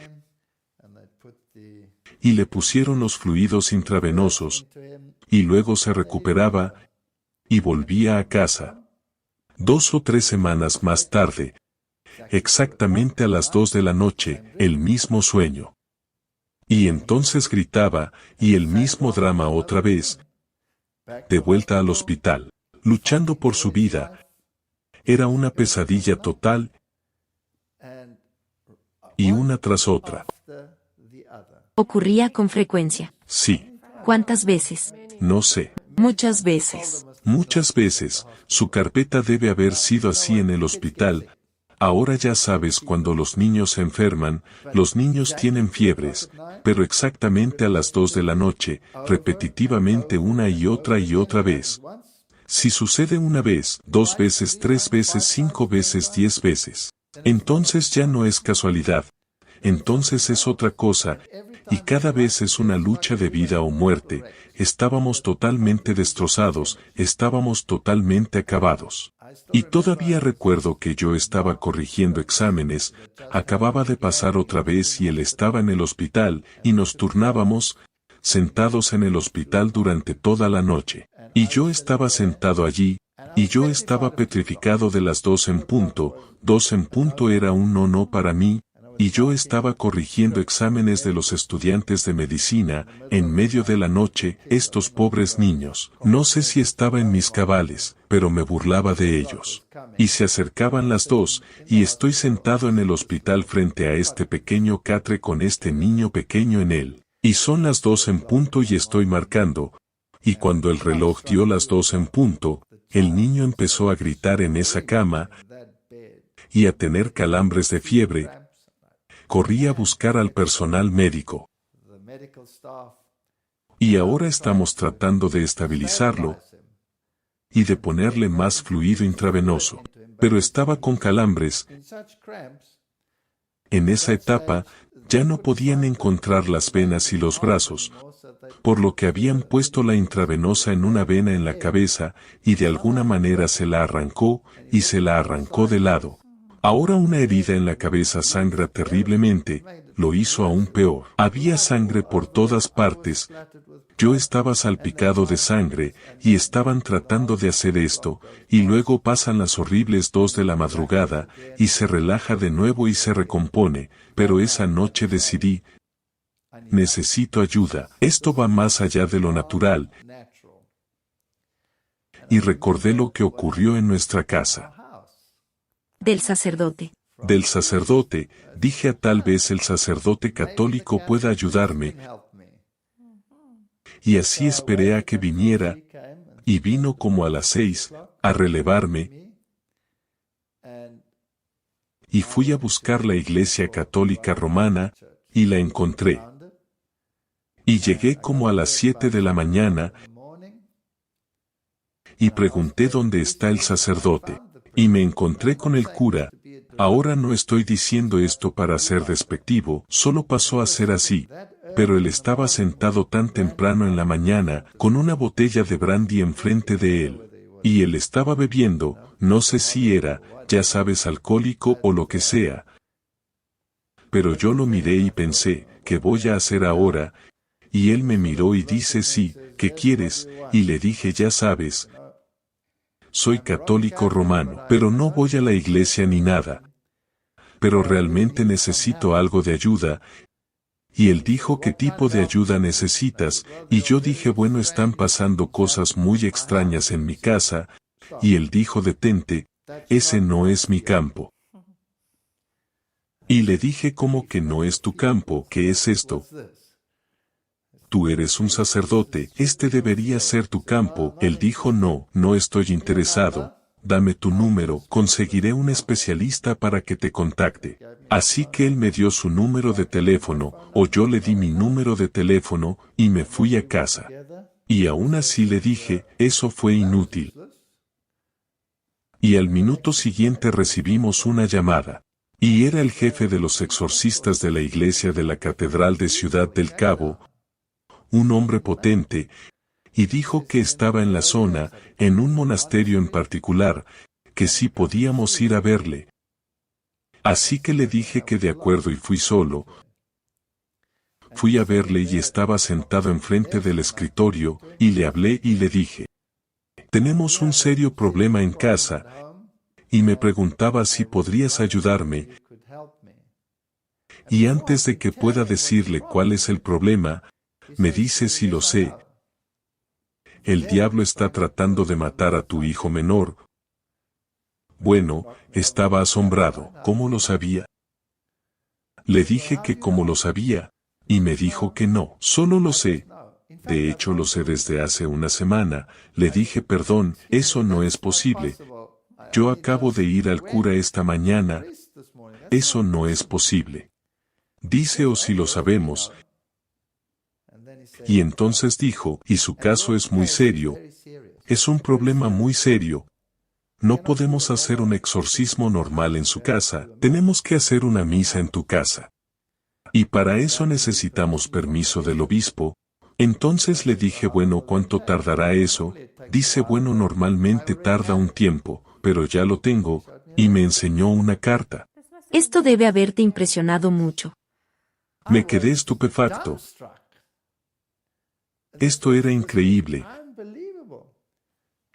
y le pusieron los fluidos intravenosos, y luego se recuperaba, y volvía a casa. 2 o 3 semanas más tarde, exactamente a las 2 de la noche, el mismo sueño. Y entonces gritaba, y el mismo drama otra vez, de vuelta al hospital, luchando por su vida. Era una pesadilla total, y una tras otra. Ocurría con frecuencia. Sí. ¿Cuántas veces? No sé. Muchas veces. Muchas veces, su carpeta debe haber sido así en el hospital. Ahora ya sabes cuando los niños se enferman, los niños tienen fiebres, pero exactamente a las 2 de la noche, repetitivamente una y otra vez. Si sucede una vez, 2 veces, 3 veces, 5 veces, 10 veces, entonces ya no es casualidad. Entonces es otra cosa, y cada vez es una lucha de vida o muerte. Estábamos totalmente destrozados, estábamos totalmente acabados. Y todavía recuerdo que yo estaba corrigiendo exámenes, acababa de pasar otra vez y él estaba en el hospital, y nos turnábamos, sentados en el hospital durante toda la noche. Y yo estaba sentado allí, Y yo estaba petrificado de las 2 en punto era un no para mí, y yo estaba corrigiendo exámenes de los estudiantes de medicina, en medio de la noche, estos pobres niños. No sé si estaba en mis cabales, pero me burlaba de ellos. Y se acercaban las 2, y estoy sentado en el hospital frente a este pequeño catre con este niño pequeño en él. Y son las 2 en punto y estoy marcando. Y cuando el reloj dio las 2 en punto, el niño empezó a gritar en esa cama y a tener calambres de fiebre. Corrí a buscar al personal médico. Y ahora estamos tratando de estabilizarlo y de ponerle más fluido intravenoso. Pero estaba con calambres. En esa etapa, ya no podían encontrar las venas y los brazos, por lo que habían puesto la intravenosa en una vena en la cabeza, y de alguna manera se la arrancó, y se la arrancó de lado. Ahora una herida en la cabeza sangra terriblemente, lo hizo aún peor. Había sangre por todas partes. Yo estaba salpicado de sangre, y estaban tratando de hacer esto, y luego pasan las horribles 2 de la madrugada, y se relaja de nuevo y se recompone, pero esa noche decidí, necesito ayuda, esto va más allá de lo natural. Y recordé lo que ocurrió en nuestra casa. Del sacerdote. Del sacerdote, dije tal vez el sacerdote católico pueda ayudarme. Y así esperé a que viniera, y vino como a las 6, a relevarme. Y fui a buscar la Iglesia Católica Romana, y la encontré. Y llegué como a las 7 de la mañana, y pregunté dónde está el sacerdote. Y me encontré con el cura. Ahora no estoy diciendo esto para ser despectivo, solo pasó a ser así. Pero él estaba sentado tan temprano en la mañana, con una botella de brandy enfrente de él. Y él estaba bebiendo, no sé si era, ya sabes, alcohólico o lo que sea. Pero yo lo miré y pensé, ¿qué voy a hacer ahora? Y él me miró y dice, sí, ¿qué quieres? Y le dije, ya sabes, soy católico romano, pero no voy a la iglesia ni nada. Pero realmente necesito algo de ayuda. Y él dijo, ¿qué tipo de ayuda necesitas? Y yo dije, bueno, están pasando cosas muy extrañas en mi casa. Y él dijo, detente, ese no es mi campo. Y le dije, ¿cómo que no es tu campo? ¿Qué es esto? Tú eres un sacerdote, este debería ser tu campo. Él dijo, no estoy interesado. Dame tu número, conseguiré un especialista para que te contacte. Así que él me dio su número de teléfono, o yo le di mi número de teléfono, y me fui a casa. Y aún así le dije, eso fue inútil. Y al minuto siguiente recibimos una llamada. Y era el jefe de los exorcistas de la iglesia de la Catedral de Ciudad del Cabo, un hombre potente, y dijo que estaba en la zona, en un monasterio en particular, que sí podíamos ir a verle. Así que le dije que de acuerdo y fui solo. Fui a verle y estaba sentado enfrente del escritorio, y le hablé y le dije, tenemos un serio problema en casa, y me preguntaba si podrías ayudarme. Y antes de que pueda decirle cuál es el problema, me dice si lo sé. El diablo está tratando de matar a tu hijo menor. Bueno, estaba asombrado. ¿Cómo lo sabía? Le dije que cómo lo sabía, y me dijo que no. Solo lo sé. De hecho lo sé desde hace una semana. Le dije, perdón, eso no es posible. Yo acabo de ir al cura esta mañana. Eso no es posible. Dice, o si lo sabemos. Y entonces dijo, y su caso es muy serio. Es un problema muy serio. No podemos hacer un exorcismo normal en su casa, tenemos que hacer una misa en tu casa. Y para eso necesitamos permiso del obispo. Entonces le dije, bueno, ¿cuánto tardará eso? Dice, bueno, normalmente tarda un tiempo, pero ya lo tengo, y me enseñó una carta. Esto debe haberte impresionado mucho. Me quedé estupefacto. Esto era increíble.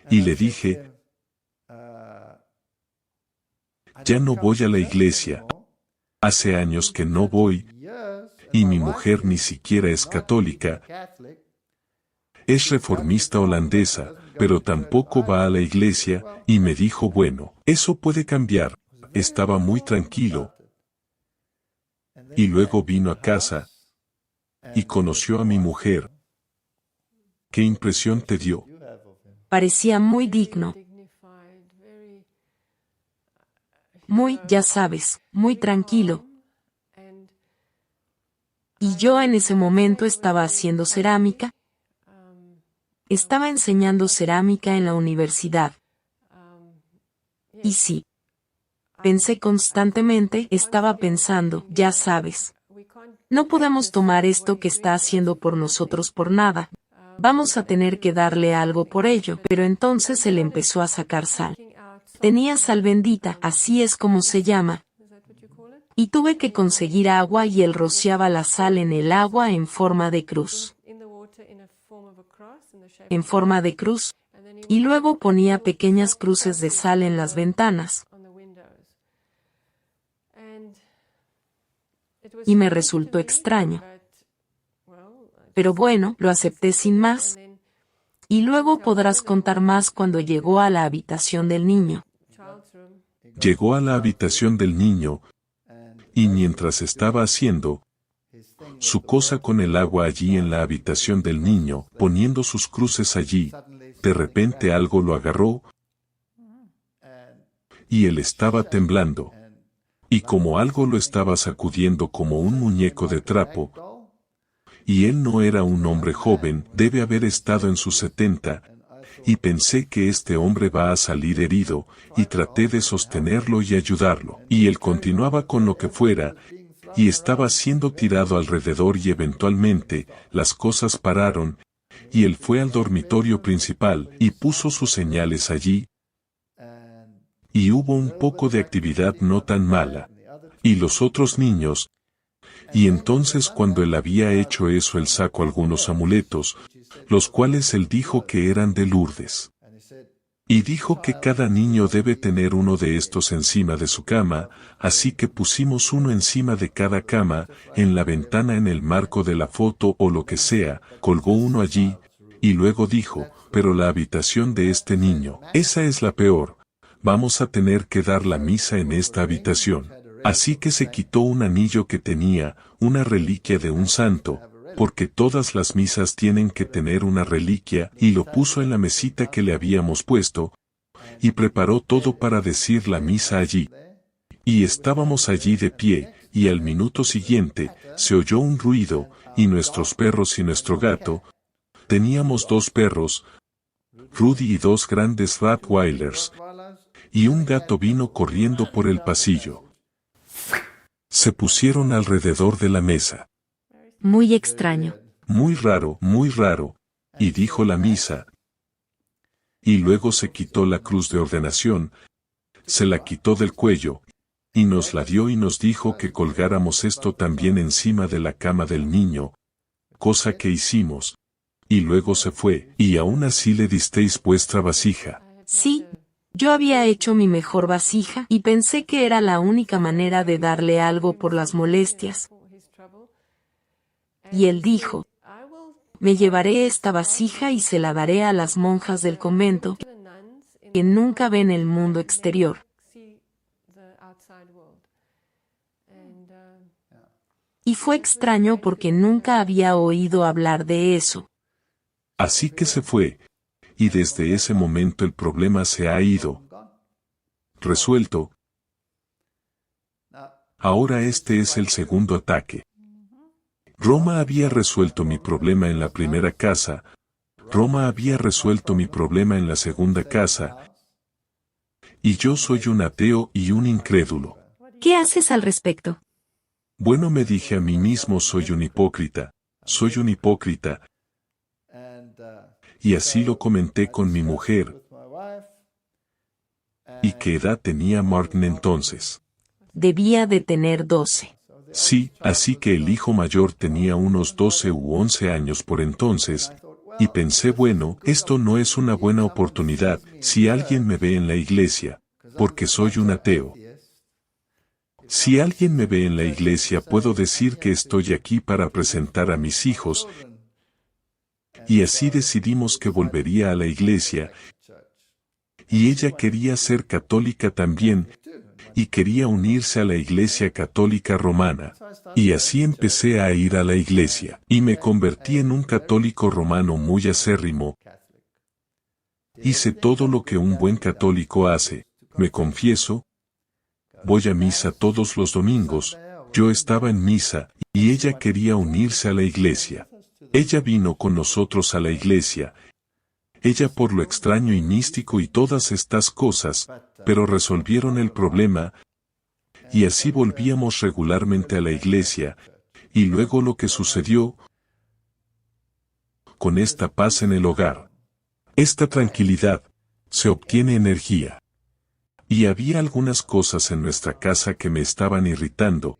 Y le dije, Ya no voy a la iglesia. Hace años que no voy, y mi mujer ni siquiera es católica. Es reformista holandesa, pero tampoco va a la iglesia, y me dijo, bueno, eso puede cambiar. Estaba muy tranquilo. Y luego vino a casa, y conoció a mi mujer. ¿Qué impresión te dio? Parecía muy digno. Muy, ya sabes, muy tranquilo. Y yo en ese momento estaba haciendo cerámica. Estaba enseñando cerámica en la universidad. Y sí. Pensé constantemente, estaba pensando, ya sabes. No podemos tomar esto que está haciendo por nosotros por nada. Vamos a tener que darle algo por ello. Pero entonces él empezó a sacar sal. Tenía sal bendita, así es como se llama. Y tuve que conseguir agua y él rociaba la sal en el agua en forma de cruz. En forma de cruz. Y luego ponía pequeñas cruces de sal en las ventanas. Y me resultó extraño. Pero bueno, lo acepté sin más. Y luego podrás contar más cuando llegó a la habitación del niño. Llegó a la habitación del niño, y mientras estaba haciendo su cosa con el agua allí en la habitación del niño, poniendo sus cruces allí, de repente algo lo agarró, y él estaba temblando. Y como algo lo estaba sacudiendo como un muñeco de trapo, y él no era un hombre joven, debe haber estado en sus 70, y pensé que este hombre va a salir herido, y traté de sostenerlo y ayudarlo. Y él continuaba con lo que fuera, y estaba siendo tirado alrededor y eventualmente, las cosas pararon, y él fue al dormitorio principal y puso sus señales allí, y hubo un poco de actividad no tan mala. Y los otros niños, y entonces cuando él había hecho eso él sacó algunos amuletos, los cuales él dijo que eran de Lourdes. Y dijo que cada niño debe tener uno de estos encima de su cama, así que pusimos uno encima de cada cama, en la ventana en el marco de la foto o lo que sea, colgó uno allí, y luego dijo, pero la habitación de este niño, esa es la peor, vamos a tener que dar la misa en esta habitación. Así que se quitó un anillo que tenía, una reliquia de un santo, porque todas las misas tienen que tener una reliquia, y lo puso en la mesita que le habíamos puesto, y preparó todo para decir la misa allí. Y estábamos allí de pie, y al minuto siguiente, se oyó un ruido, y nuestros perros y nuestro gato, teníamos 2 perros, Rudy y 2 grandes Rottweilers, y un gato vino corriendo por el pasillo. Se pusieron alrededor de la mesa. Muy extraño. Muy raro, y dijo la misa. Y luego se quitó la cruz de ordenación, se la quitó del cuello, y nos la dio y nos dijo que colgáramos esto también encima de la cama del niño, cosa que hicimos. Y luego se fue, y aún así le disteis vuestra vasija. Sí. Yo había hecho mi mejor vasija y pensé que era la única manera de darle algo por las molestias. Y él dijo, me llevaré esta vasija y se la daré a las monjas del convento, que nunca ven el mundo exterior. Y fue extraño porque nunca había oído hablar de eso. Así que se fue. Y desde ese momento el problema se ha ido. Resuelto. Ahora este es el segundo ataque. Roma había resuelto mi problema en la primera casa. Roma había resuelto mi problema en la segunda casa. Y yo soy un ateo y un incrédulo. ¿Qué haces al respecto? Bueno, me dije a mí mismo, soy un hipócrita. Soy un hipócrita. Y así lo comenté con mi mujer. ¿Y qué edad tenía Martin entonces? Debía de tener 12. Sí, así que el hijo mayor tenía unos 12 u 11 años por entonces, y pensé, bueno, esto no es una buena oportunidad, si alguien me ve en la iglesia, porque soy un ateo. Si alguien me ve en la iglesia puedo decir que estoy aquí para presentar a mis hijos, y así decidimos que volvería a la iglesia, y ella quería ser católica también, y quería unirse a la Iglesia Católica Romana. Y así empecé a ir a la iglesia, y me convertí en un católico romano muy acérrimo. Hice todo lo que un buen católico hace, me confieso, voy a misa todos los domingos, yo estaba en misa, y ella quería unirse a la iglesia. Ella vino con nosotros a la iglesia, ella por lo extraño y místico y todas estas cosas, pero resolvieron el problema, y así volvíamos regularmente a la iglesia, y luego lo que sucedió, con esta paz en el hogar, esta tranquilidad, se obtiene energía. Y había algunas cosas en nuestra casa que me estaban irritando,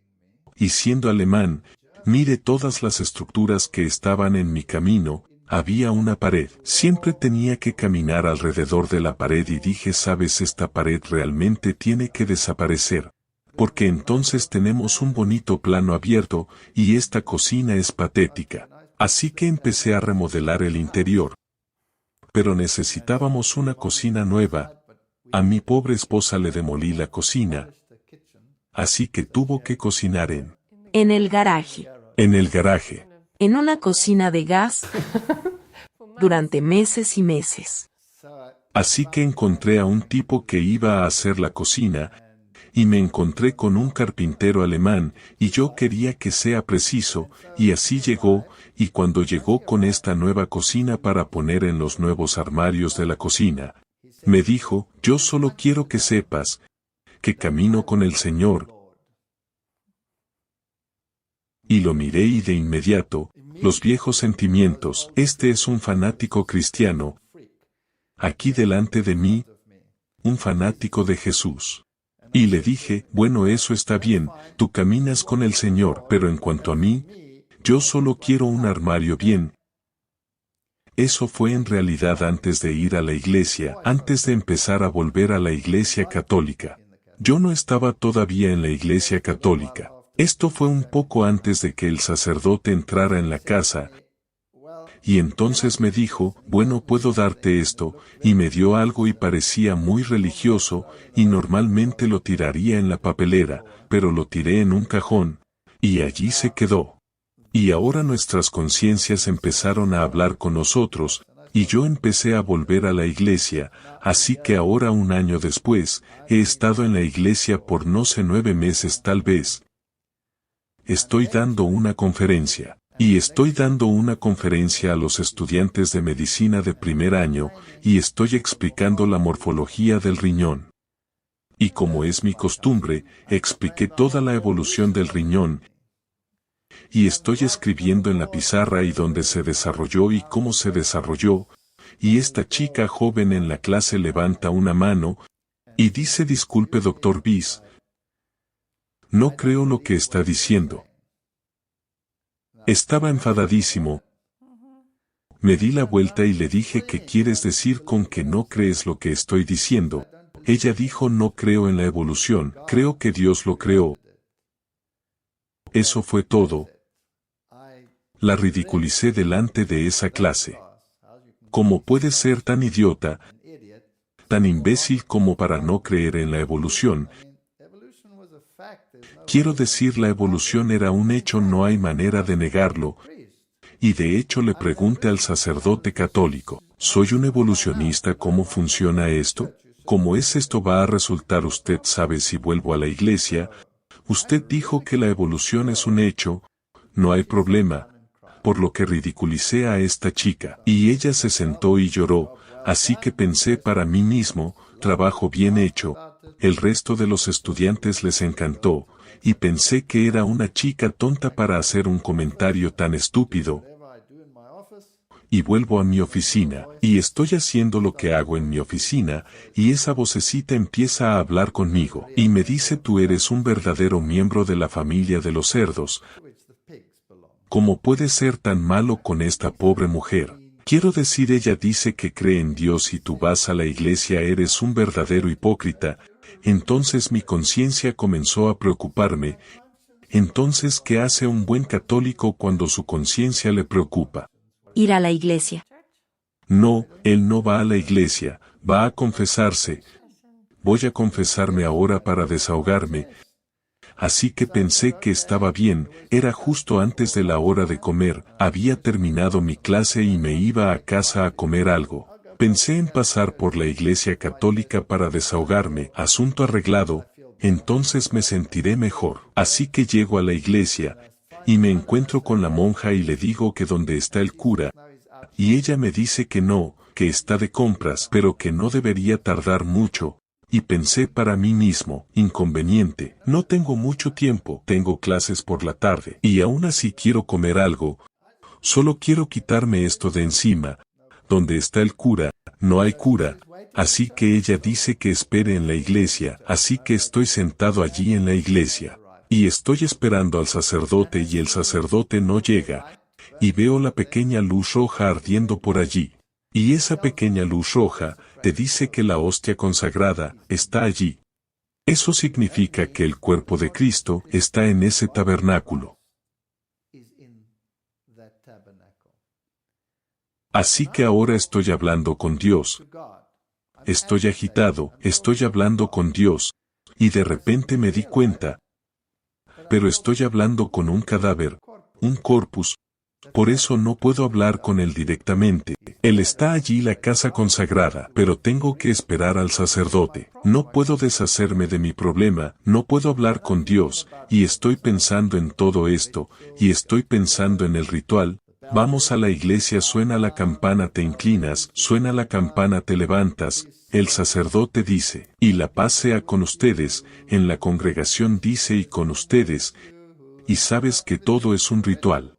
y siendo alemán, mire todas las estructuras que estaban en mi camino. Había una pared. Siempre tenía que caminar alrededor de la pared y dije, sabes, esta pared realmente tiene que desaparecer. Porque entonces tenemos un bonito plano abierto, y esta cocina es patética. Así que empecé a remodelar el interior. Pero necesitábamos una cocina nueva. A mi pobre esposa le demolí la cocina. Así que tuvo que cocinar en el garaje. En el garaje. En una cocina de gas durante meses y meses. Así que encontré a un tipo que iba a hacer la cocina, y me encontré con un carpintero alemán, y yo quería que sea preciso, y así llegó, y cuando llegó con esta nueva cocina para poner en los nuevos armarios de la cocina, me dijo, yo solo quiero que sepas, que camino con el Señor. Y lo miré y de inmediato, los viejos sentimientos, este es un fanático cristiano. Aquí delante de mí, un fanático de Jesús. Y le dije, bueno, eso está bien, tú caminas con el Señor, pero en cuanto a mí, yo solo quiero un armario bien. Eso fue en realidad antes de ir a la iglesia, antes de empezar a volver a la iglesia católica. Yo no estaba todavía en la iglesia católica. Esto fue un poco antes de que el sacerdote entrara en la casa, y entonces me dijo, bueno, puedo darte esto, y me dio algo y parecía muy religioso, y normalmente lo tiraría en la papelera, pero lo tiré en un cajón, y allí se quedó. Y ahora nuestras conciencias empezaron a hablar con nosotros, y yo empecé a volver a la iglesia, así que ahora 1 año después, he estado en la iglesia por no sé 9 meses tal vez. Estoy dando una conferencia, y estoy dando una conferencia a los estudiantes de medicina de primer año, y estoy explicando la morfología del riñón. Y como es mi costumbre, expliqué toda la evolución del riñón, y estoy escribiendo en la pizarra y dónde se desarrolló y cómo se desarrolló, y esta chica joven en la clase levanta una mano, y dice, disculpe doctor Bis, no creo lo que está diciendo. Estaba enfadadísimo. Me di la vuelta y le dije, ¿qué quieres decir con que no crees lo que estoy diciendo? Ella dijo, no creo en la evolución, creo que Dios lo creó. Eso fue todo. La ridiculicé delante de esa clase. ¿Cómo puedes ser tan idiota, tan imbécil como para no creer en la evolución? Quiero decir, la evolución era un hecho, no hay manera de negarlo. Y de hecho le pregunté al sacerdote católico, ¿soy un evolucionista? ¿Cómo funciona esto? ¿Cómo es esto? Va a resultar, usted sabe, si vuelvo a la iglesia. Usted dijo que la evolución es un hecho, no hay problema. Por lo que ridiculicé a esta chica, y ella se sentó y lloró, así que pensé para mí mismo, trabajo bien hecho. El resto de los estudiantes les encantó, y pensé que era una chica tonta para hacer un comentario tan estúpido. Y vuelvo a mi oficina, y estoy haciendo lo que hago en mi oficina, y esa vocecita empieza a hablar conmigo, y me dice, tú eres un verdadero miembro de la familia de los cerdos. ¿Cómo puedes ser tan malo con esta pobre mujer? Quiero decir, ella dice que cree en Dios y tú vas a la iglesia, eres un verdadero hipócrita. Entonces mi conciencia comenzó a preocuparme. Entonces, ¿qué hace un buen católico cuando su conciencia le preocupa? Ir a la iglesia. No, él no va a la iglesia, va a confesarse. Voy a confesarme ahora para desahogarme. Así que pensé que estaba bien, era justo antes de la hora de comer, había terminado mi clase y me iba a casa a comer algo. Pensé en pasar por la iglesia católica para desahogarme, asunto arreglado, entonces me sentiré mejor. Así que llego a la iglesia, y me encuentro con la monja y le digo que dónde está el cura, y ella me dice que no, que está de compras, pero que no debería tardar mucho. Y pensé para mí mismo, inconveniente, no tengo mucho tiempo, tengo clases por la tarde, y aún así quiero comer algo, solo quiero quitarme esto de encima. ¿Dónde está el cura? No hay cura, así que ella dice que espere en la iglesia, así que estoy sentado allí en la iglesia, y estoy esperando al sacerdote y el sacerdote no llega, y veo la pequeña luz roja ardiendo por allí. Y esa pequeña luz roja te dice que la hostia consagrada está allí. Eso significa que el cuerpo de Cristo está en ese tabernáculo. Así que ahora estoy hablando con Dios. Estoy agitado, estoy hablando con Dios, y de repente me di cuenta. Pero estoy hablando con un cadáver, un corpus. Por eso no puedo hablar con él directamente. Él está allí la casa consagrada, pero tengo que esperar al sacerdote. No puedo deshacerme de mi problema, no puedo hablar con Dios, y estoy pensando en todo esto, y estoy pensando en el ritual. Vamos a la iglesia, suena la campana, te inclinas, suena la campana, te levantas, el sacerdote dice, y la paz sea con ustedes, en la congregación dice y con ustedes, y sabes que todo es un ritual.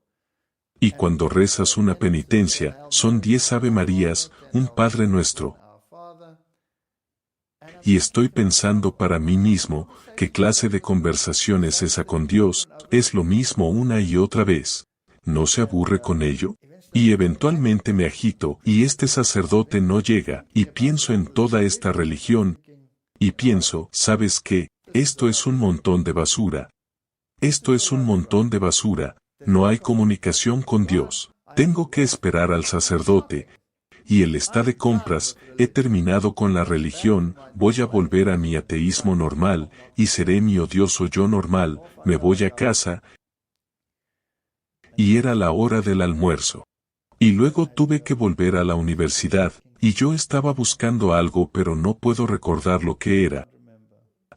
Y cuando rezas una penitencia, son 10 Ave Marías, un Padre Nuestro. Y estoy pensando para mí mismo, ¿qué clase de conversación es esa con Dios? Es lo mismo una y otra vez. ¿No se aburre con ello? Y eventualmente me agito, y este sacerdote no llega, y pienso en toda esta religión, y pienso, ¿sabes qué? Esto es un montón de basura. Esto es un montón de basura. No hay comunicación con Dios. Tengo que esperar al sacerdote. Y él está de compras, he terminado con la religión, voy a volver a mi ateísmo normal, y seré mi odioso yo normal, me voy a casa. Y era la hora del almuerzo. Y luego tuve que volver a la universidad, y yo estaba buscando algo pero no puedo recordar lo que era.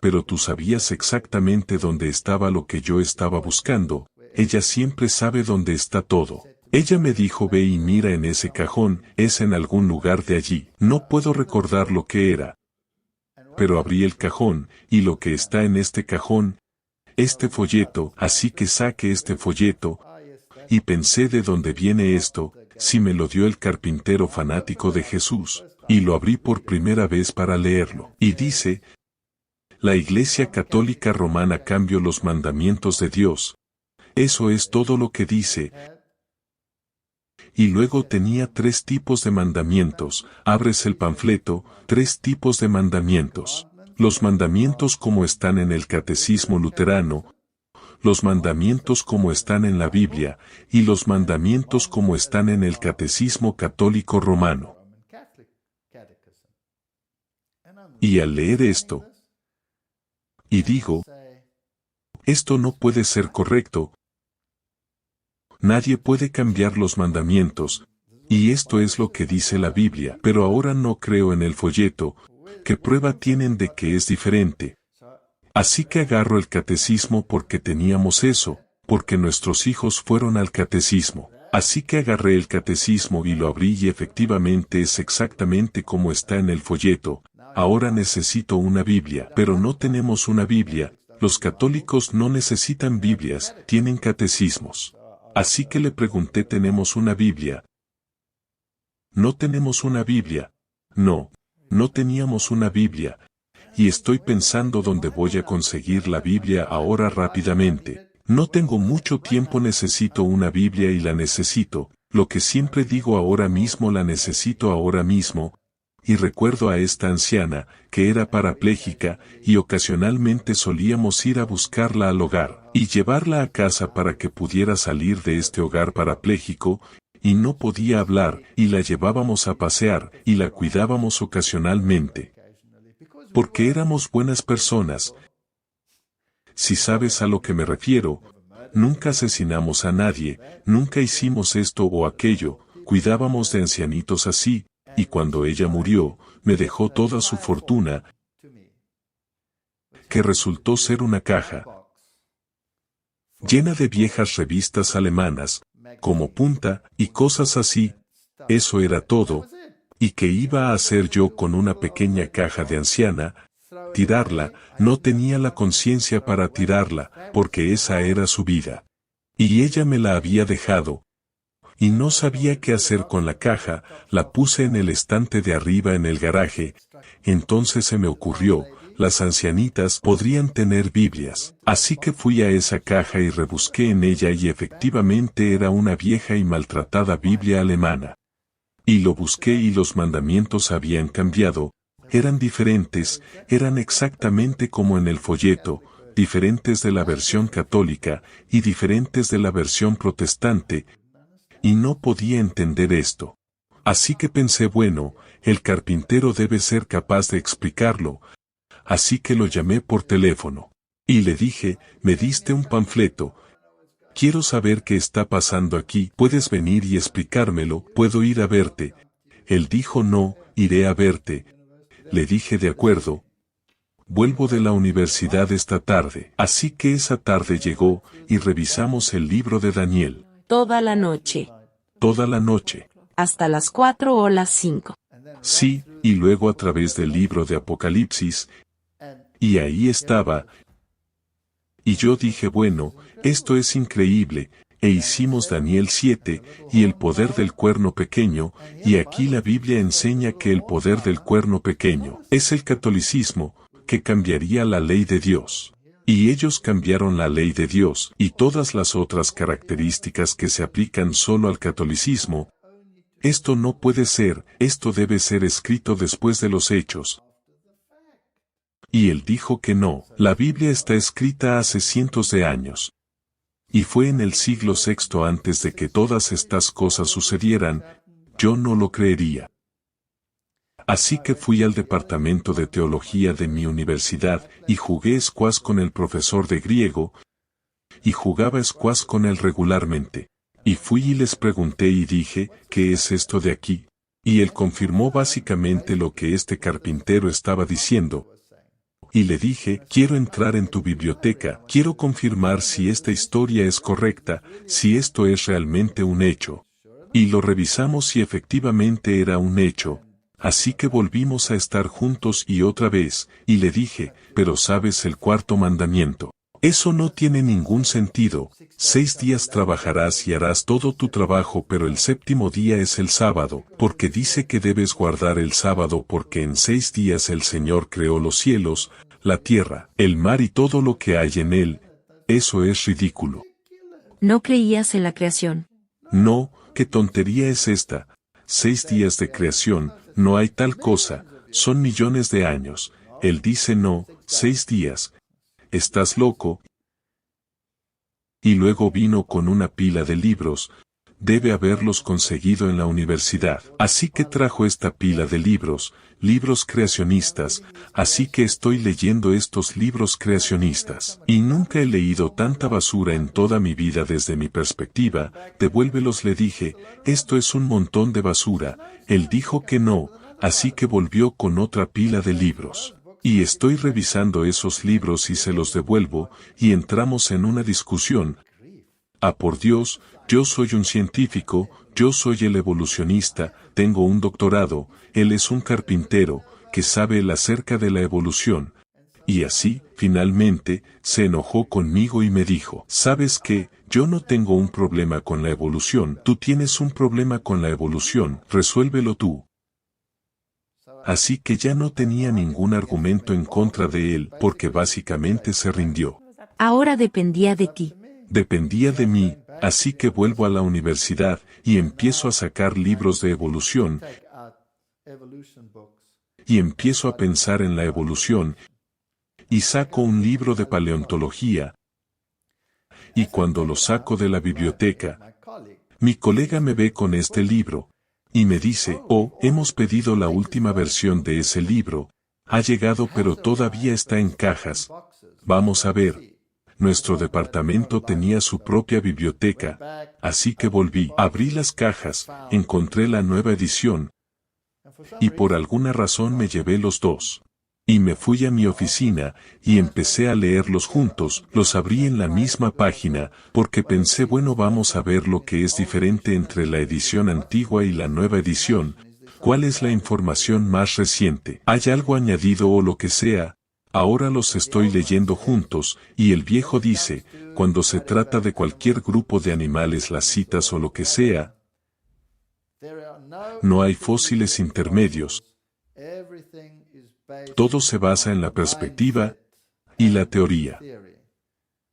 Pero tú sabías exactamente dónde estaba lo que yo estaba buscando. Ella siempre sabe dónde está todo. Ella me dijo, ve y mira en ese cajón, es en algún lugar de allí. No puedo recordar lo que era. Pero abrí el cajón, y lo que está en este cajón, este folleto, así que saqué este folleto, y pensé de dónde viene esto, si me lo dio el carpintero fanático de Jesús, y lo abrí por primera vez para leerlo. Y dice, la Iglesia Católica Romana cambió los mandamientos de Dios. Eso es todo lo que dice. Y luego tenía 3 tipos de mandamientos. Abres el panfleto, 3 tipos de mandamientos. Los mandamientos como están en el catecismo luterano, los mandamientos como están en la Biblia, y los mandamientos como están en el catecismo católico romano. Y al leer esto, y digo, esto no puede ser correcto. Nadie puede cambiar los mandamientos, y esto es lo que dice la Biblia, pero ahora no creo en el folleto. ¿Qué prueba tienen de que es diferente? Así que agarro el catecismo porque teníamos eso, porque nuestros hijos fueron al catecismo. Así que agarré el catecismo y lo abrí y efectivamente es exactamente como está en el folleto. Ahora necesito una Biblia, pero no tenemos una Biblia. Los católicos no necesitan Biblias, tienen catecismos. Así que le pregunté, ¿tenemos una Biblia? No tenemos una Biblia. No, no teníamos una Biblia. Y estoy pensando dónde voy a conseguir la Biblia ahora rápidamente. No tengo mucho tiempo, necesito una Biblia y la necesito. Lo que siempre digo, ahora mismo la necesito ahora mismo. y recuerdo a esta anciana, que era parapléjica, y ocasionalmente solíamos ir a buscarla al hogar, y llevarla a casa para que pudiera salir de este hogar parapléjico, y no podía hablar, y la llevábamos a pasear, y la cuidábamos ocasionalmente. Porque éramos buenas personas. Si sabes a lo que me refiero, nunca asesinamos a nadie, nunca hicimos esto o aquello, cuidábamos de ancianitos así, y cuando ella murió, me dejó toda su fortuna, que resultó ser una caja llena de viejas revistas alemanas, como Punta, y cosas así. Eso era todo. ¿Y qué iba a hacer yo con una pequeña caja de anciana? Tirarla, no tenía la conciencia para tirarla, porque esa era su vida. Y ella me la había dejado. Y no sabía qué hacer con la caja, la puse en el estante de arriba en el garaje. Entonces se me ocurrió, las ancianitas podrían tener Biblias. Así que fui a esa caja y rebusqué en ella y efectivamente era una vieja y maltratada Biblia alemana. Y lo busqué y los mandamientos habían cambiado, eran diferentes, eran exactamente como en el folleto, diferentes de la versión católica y diferentes de la versión protestante, y no podía entender esto. Así que pensé, bueno, el carpintero debe ser capaz de explicarlo, así que lo llamé por teléfono. Y le dije, me diste un panfleto. Quiero saber qué está pasando aquí, puedes venir y explicármelo, puedo ir a verte. Él dijo no, iré a verte. Le dije de acuerdo. Vuelvo de la universidad esta tarde. Así que esa tarde llegó, y revisamos el libro de Daniel. Toda la noche. Toda la noche. Hasta las 4 o las 5. Sí, y luego a través del libro de Apocalipsis. Y ahí estaba. Y yo dije, bueno, esto es increíble, e hicimos Daniel 7, y el poder del cuerno pequeño, y aquí la Biblia enseña que el poder del cuerno pequeño es el catolicismo, que cambiaría la ley de Dios. Y ellos cambiaron la ley de Dios y todas las otras características que se aplican solo al catolicismo. Esto no puede ser, esto debe ser escrito después de los hechos. Y él dijo que no, la Biblia está escrita hace cientos de años. Y fue en el siglo VI antes de que todas estas cosas sucedieran, yo no lo creería. Así que fui al departamento de teología de mi universidad y jugué squash con el profesor de griego, y jugaba squash con él regularmente. Y fui y les pregunté y dije, ¿qué es esto de aquí? Y él confirmó básicamente lo que este carpintero estaba diciendo. Y le dije, quiero entrar en tu biblioteca, quiero confirmar si esta historia es correcta, si esto es realmente un hecho. Y lo revisamos y efectivamente era un hecho. Así que volvimos a estar juntos y otra vez, y le dije, pero ¿sabes el cuarto mandamiento? Eso no tiene ningún sentido. 6 días trabajarás y harás todo tu trabajo, pero el séptimo día es el sábado, porque dice que debes guardar el sábado porque en 6 días el Señor creó los cielos, la tierra, el mar y todo lo que hay en él. Eso es ridículo. ¿No creías en la creación? No, ¿qué tontería es esta? 6 días de creación, no hay tal cosa, son millones de años. Él dice no, 6 días. ¿Estás loco? Y luego vino con una pila de libros, debe haberlos conseguido en la universidad. Así que trajo esta pila de libros, libros creacionistas, así que estoy leyendo estos libros creacionistas. Y nunca he leído tanta basura en toda mi vida desde mi perspectiva, devuélvelos, le dije, esto es un montón de basura. Él dijo que no, así que volvió con otra pila de libros. Y estoy revisando esos libros y se los devuelvo, y entramos en una discusión. Ah, por Dios, yo soy un científico, yo soy el evolucionista, tengo un doctorado, él es un carpintero, que sabe el acerca de la evolución. Y así, finalmente, se enojó conmigo y me dijo, ¿sabes qué? Yo no tengo un problema con la evolución, tú tienes un problema con la evolución, resuélvelo tú. Así que ya no tenía ningún argumento en contra de él, porque básicamente se rindió. Ahora dependía de ti. Dependía de mí, así que vuelvo a la universidad y empiezo a sacar libros de evolución. y empiezo a pensar en la evolución, y saco un libro de paleontología, y cuando lo saco de la biblioteca, mi colega me ve con este libro, y me dice, oh, hemos pedido la última versión de ese libro, ha llegado pero todavía está en cajas, vamos a ver. Nuestro departamento tenía su propia biblioteca, así que volví, abrí las cajas, encontré la nueva edición, y por alguna razón me llevé los dos. Y me fui a mi oficina, y empecé a leerlos juntos, los abrí en la misma página, porque pensé bueno vamos a ver lo que es diferente entre la edición antigua y la nueva edición, cuál es la información más reciente, ¿hay algo añadido o lo que sea? Ahora los estoy leyendo juntos, y el viejo dice, cuando se trata de cualquier grupo de animales las citas o lo que sea, no hay fósiles intermedios. Todo se basa en la perspectiva y la teoría.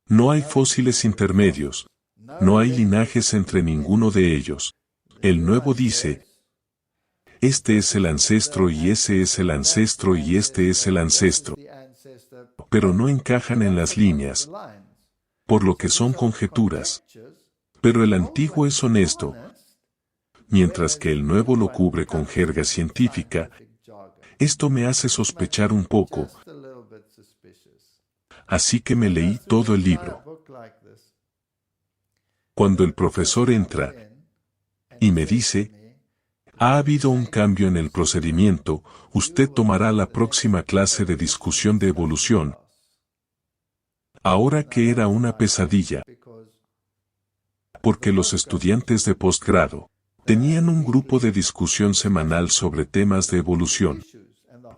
No hay fósiles intermedios. No hay linajes entre ninguno de ellos. El nuevo dice, este es el ancestro y ese es el ancestro y este es el ancestro. Pero no encajan en las líneas, por lo que son conjeturas. Pero el antiguo es honesto, mientras que el nuevo lo cubre con jerga científica. Esto me hace sospechar un poco, así que me leí todo el libro. Cuando el profesor entra y me dice, ha habido un cambio en el procedimiento, usted tomará la próxima clase de discusión de evolución. Ahora que era una pesadilla, porque los estudiantes de posgrado tenían un grupo de discusión semanal sobre temas de evolución.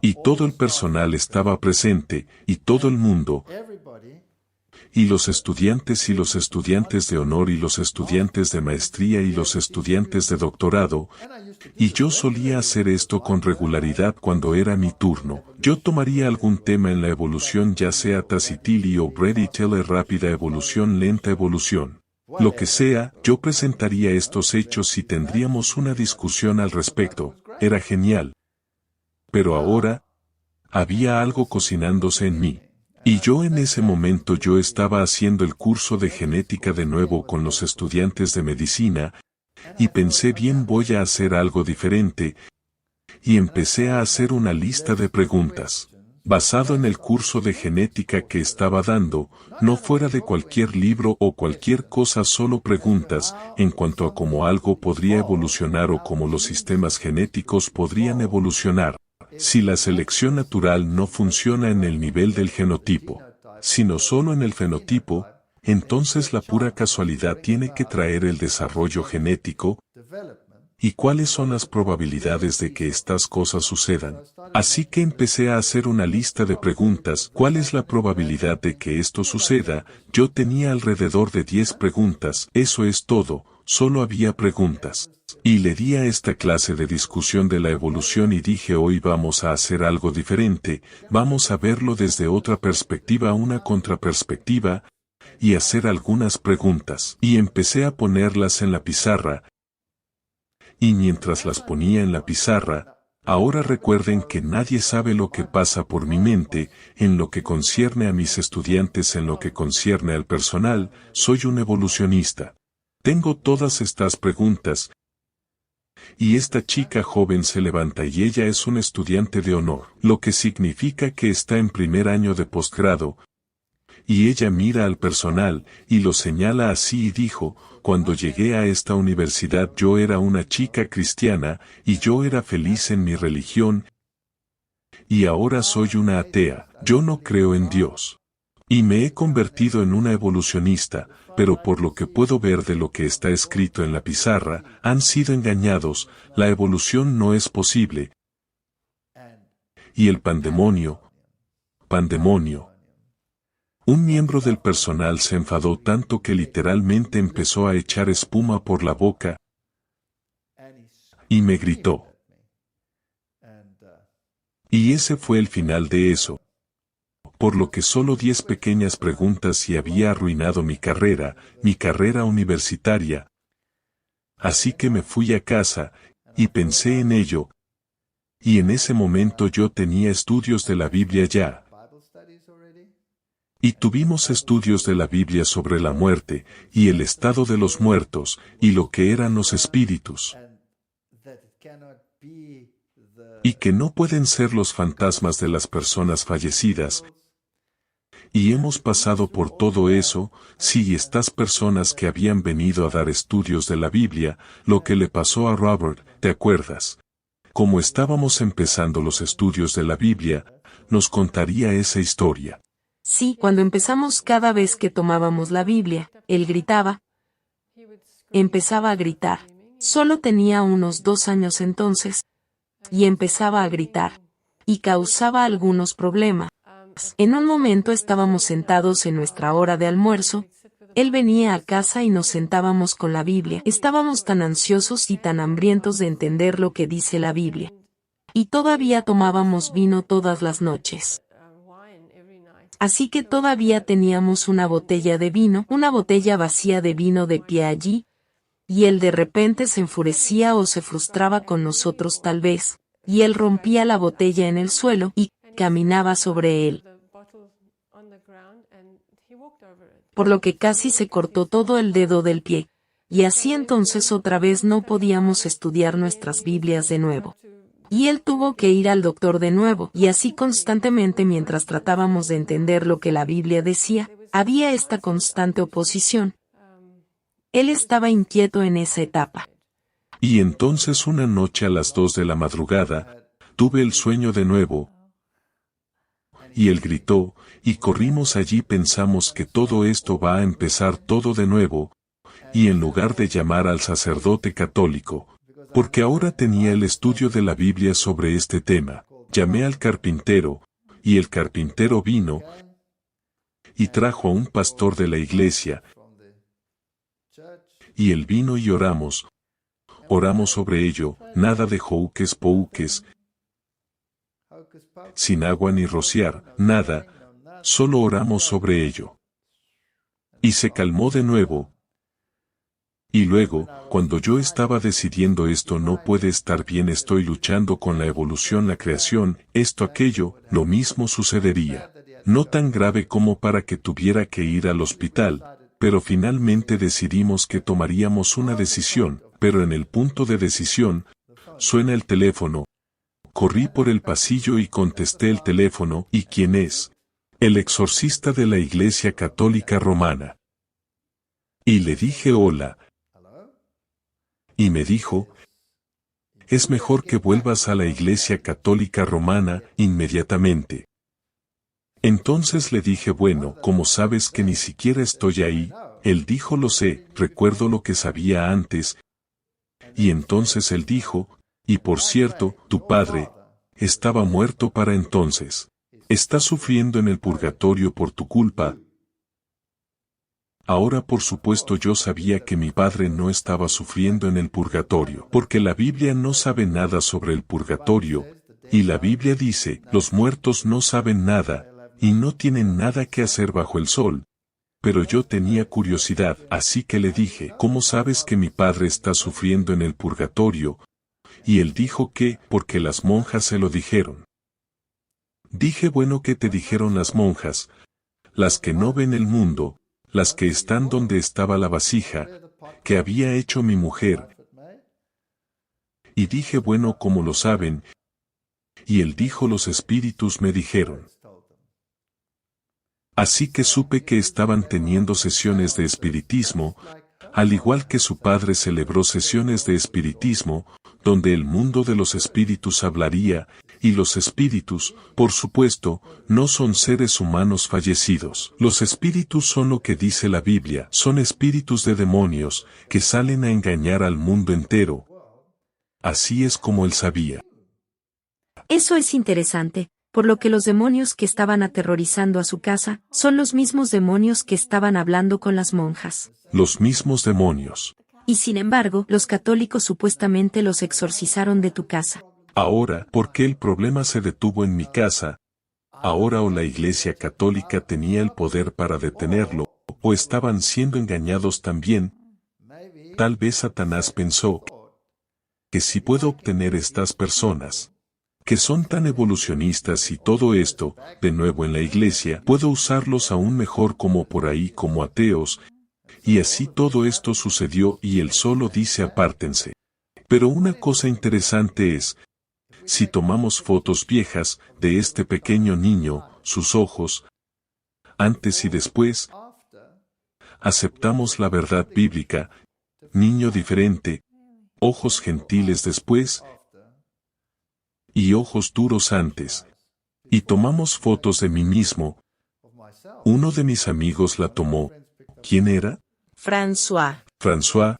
Y todo el personal estaba presente, y todo el mundo, y los estudiantes de honor y los estudiantes de maestría y los estudiantes de doctorado, y yo solía hacer esto con regularidad cuando era mi turno. Yo tomaría algún tema en la evolución ya sea Tacitili o Brady Teller rápida evolución lenta evolución. Lo que sea, yo presentaría estos hechos y tendríamos una discusión al respecto, era genial. Pero ahora, había algo cocinándose en mí. Y yo en ese momento yo estaba haciendo el curso de genética de nuevo con los estudiantes de medicina, y pensé bien voy a hacer algo diferente, y empecé a hacer una lista de preguntas. Basado en el curso de genética que estaba dando, no fuera de cualquier libro o cualquier cosa solo preguntas en cuanto a cómo algo podría evolucionar o cómo los sistemas genéticos podrían evolucionar. Si la selección natural no funciona en el nivel del genotipo, sino solo en el fenotipo, entonces la pura casualidad tiene que traer el desarrollo genético. ¿Y cuáles son las probabilidades de que estas cosas sucedan? Así que empecé a hacer una lista de preguntas. ¿Cuál es la probabilidad de que esto suceda? Yo tenía alrededor de 10 preguntas. Eso es todo, solo había preguntas. Y le di a esta clase de discusión de la evolución y dije hoy vamos a hacer algo diferente, vamos a verlo desde otra perspectiva, una contraperspectiva, y hacer algunas preguntas. Y empecé a ponerlas en la pizarra. Y mientras las ponía en la pizarra, ahora recuerden que nadie sabe lo que pasa por mi mente, en lo que concierne a mis estudiantes, en lo que concierne al personal, soy un evolucionista. Tengo todas estas preguntas. Y esta chica joven se levanta y ella es un estudiante de honor, lo que significa que está en primer año de posgrado. Y ella mira al personal, y lo señala así y dijo, cuando llegué a esta universidad yo era una chica cristiana, y yo era feliz en mi religión, y ahora soy una atea, yo no creo en Dios. Y me he convertido en una evolucionista, pero por lo que puedo ver de lo que está escrito en la pizarra, han sido engañados, la evolución no es posible. Y el pandemonio. Un miembro del personal se enfadó tanto que literalmente empezó a echar espuma por la boca y me gritó. Y ese fue el final de eso. Por lo que solo 10 pequeñas preguntas y había arruinado mi carrera universitaria. Así que me fui a casa, y pensé en ello, Y en ese momento yo tenía estudios de la Biblia ya. Y tuvimos estudios de la Biblia sobre la muerte, y el estado de los muertos, y lo que eran los espíritus. Y que no pueden ser los fantasmas de las personas fallecidas. Y hemos pasado por todo eso, sí, y estas personas que habían venido a dar estudios de la Biblia, lo que le pasó a Robert, ¿te acuerdas? Como estábamos empezando los estudios de la Biblia, nos contaría esa historia. Sí, cuando empezamos, cada vez que tomábamos la Biblia, él gritaba. Empezaba a gritar. Solo tenía unos 2 años entonces. Y empezaba a gritar. Y causaba algunos problemas. En un momento estábamos sentados en nuestra hora de almuerzo. Él venía a casa y nos sentábamos con la Biblia. Estábamos tan ansiosos y tan hambrientos de entender lo que dice la Biblia. Y todavía tomábamos vino todas las noches. Así que todavía teníamos una botella de vino, una botella vacía de vino de pie allí, y él de repente se enfurecía o se frustraba con nosotros tal vez, y él rompía la botella en el suelo y caminaba sobre él. Por lo que casi se cortó todo el dedo del pie, y así entonces otra vez no podíamos estudiar nuestras Biblias de nuevo. Y él tuvo que ir al doctor de nuevo, y así constantemente mientras tratábamos de entender lo que la Biblia decía, había esta constante oposición. Él estaba inquieto en esa etapa. Y entonces una noche a las 2 de la madrugada, tuve el sueño de nuevo. Y él gritó, y corrimos allí, pensamos que todo esto va a empezar todo de nuevo, y en lugar de llamar al sacerdote católico, porque ahora tenía el estudio de la Biblia sobre este tema, llamé al carpintero, y el carpintero vino, y trajo a un pastor de la iglesia, y él vino y oramos sobre ello, nada de hocus pocus, sin agua ni rociar, nada, solo oramos sobre ello. Y se calmó de nuevo. Y luego, cuando yo estaba decidiendo esto no puede estar bien, estoy luchando con la evolución, la creación, esto, aquello, lo mismo sucedería. No tan grave como para que tuviera que ir al hospital, pero finalmente decidimos que tomaríamos una decisión, pero en el punto de decisión, suena el teléfono. Corrí por el pasillo y contesté el teléfono, ¿y quién es? El exorcista de la Iglesia Católica Romana. Y le dije hola. Y me dijo, es mejor que vuelvas a la Iglesia Católica Romana inmediatamente. Entonces le dije, bueno, ¿cómo sabes que ni siquiera estoy ahí? Él dijo, lo sé, recuerdo lo que sabía antes. Y entonces él dijo, y por cierto, tu padre estaba muerto para entonces. Está sufriendo en el purgatorio por tu culpa. Ahora por supuesto yo sabía que mi padre no estaba sufriendo en el purgatorio, porque la Biblia no sabe nada sobre el purgatorio, y la Biblia dice, los muertos no saben nada, y no tienen nada que hacer bajo el sol. Pero yo tenía curiosidad, así que le dije, ¿cómo sabes que mi padre está sufriendo en el purgatorio? Y él dijo que, porque las monjas se lo dijeron. Dije, bueno, ¿qué te dijeron las monjas? Las que no ven el mundo, las que están donde estaba la vasija, que había hecho mi mujer. Y dije, bueno, ¿cómo lo saben? Y él dijo, los espíritus me dijeron. Así que supe que estaban teniendo sesiones de espiritismo, al igual que su padre celebró sesiones de espiritismo, donde el mundo de los espíritus hablaría, y los espíritus, por supuesto, no son seres humanos fallecidos. Los espíritus son lo que dice la Biblia, son espíritus de demonios, que salen a engañar al mundo entero. Así es como él sabía. Eso es interesante, por lo que los demonios que estaban aterrorizando a su casa, son los mismos demonios que estaban hablando con las monjas. Los mismos demonios. Y sin embargo, los católicos supuestamente los exorcizaron de tu casa. Ahora, ¿por qué el problema se detuvo en mi casa? Ahora o la Iglesia Católica tenía el poder para detenerlo, o estaban siendo engañados también. Tal vez Satanás pensó que si puedo obtener estas personas, que son tan evolucionistas y todo esto, de nuevo en la iglesia, puedo usarlos aún mejor como por ahí como ateos, y así todo esto sucedió y él solo dice apártense. Pero una cosa interesante es, si tomamos fotos viejas de este pequeño niño, sus ojos, antes y después, aceptamos la verdad bíblica, niño diferente, ojos gentiles después, y ojos duros antes. Y tomamos fotos de mí mismo. Uno de mis amigos la tomó. ¿Quién era? François. François.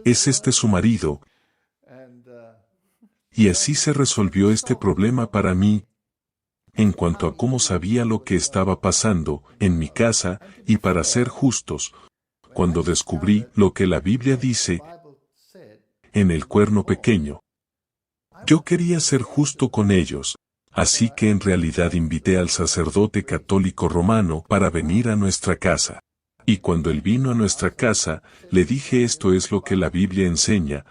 Es este su marido. Y así se resolvió este problema para mí, en cuanto a cómo sabía lo que estaba pasando en mi casa, y para ser justos, cuando descubrí lo que la Biblia dice en el cuerno pequeño. Yo quería ser justo con ellos, así que en realidad invité al sacerdote católico romano para venir a nuestra casa. Y cuando él vino a nuestra casa, le dije esto es lo que la Biblia enseña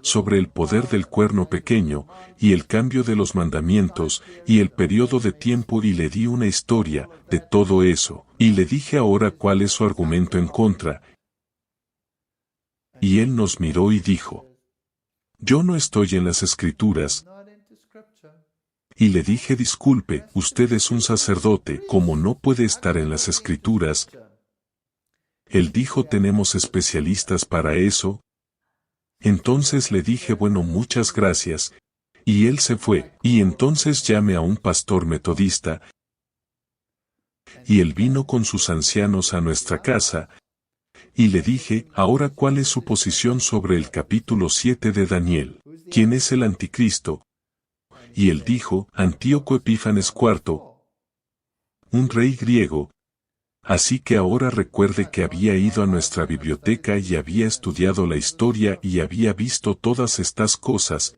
sobre el poder del cuerno pequeño, y el cambio de los mandamientos, y el periodo de tiempo y le di una historia de todo eso, y le dije ahora cuál es su argumento en contra. Y él nos miró y dijo, yo no estoy en las escrituras. Y le dije disculpe, usted es un sacerdote, como no puede estar en las escrituras. Él dijo tenemos especialistas para eso. Entonces le dije bueno muchas gracias, y él se fue, y entonces llamé a un pastor metodista, y él vino con sus ancianos a nuestra casa, y le dije, ahora cuál es su posición sobre el capítulo 7 de Daniel, ¿quién es el anticristo? Y él dijo, Antíoco Epífanes IV, un rey griego. Así que ahora recuerde que había ido a nuestra biblioteca y había estudiado la historia y había visto todas estas cosas.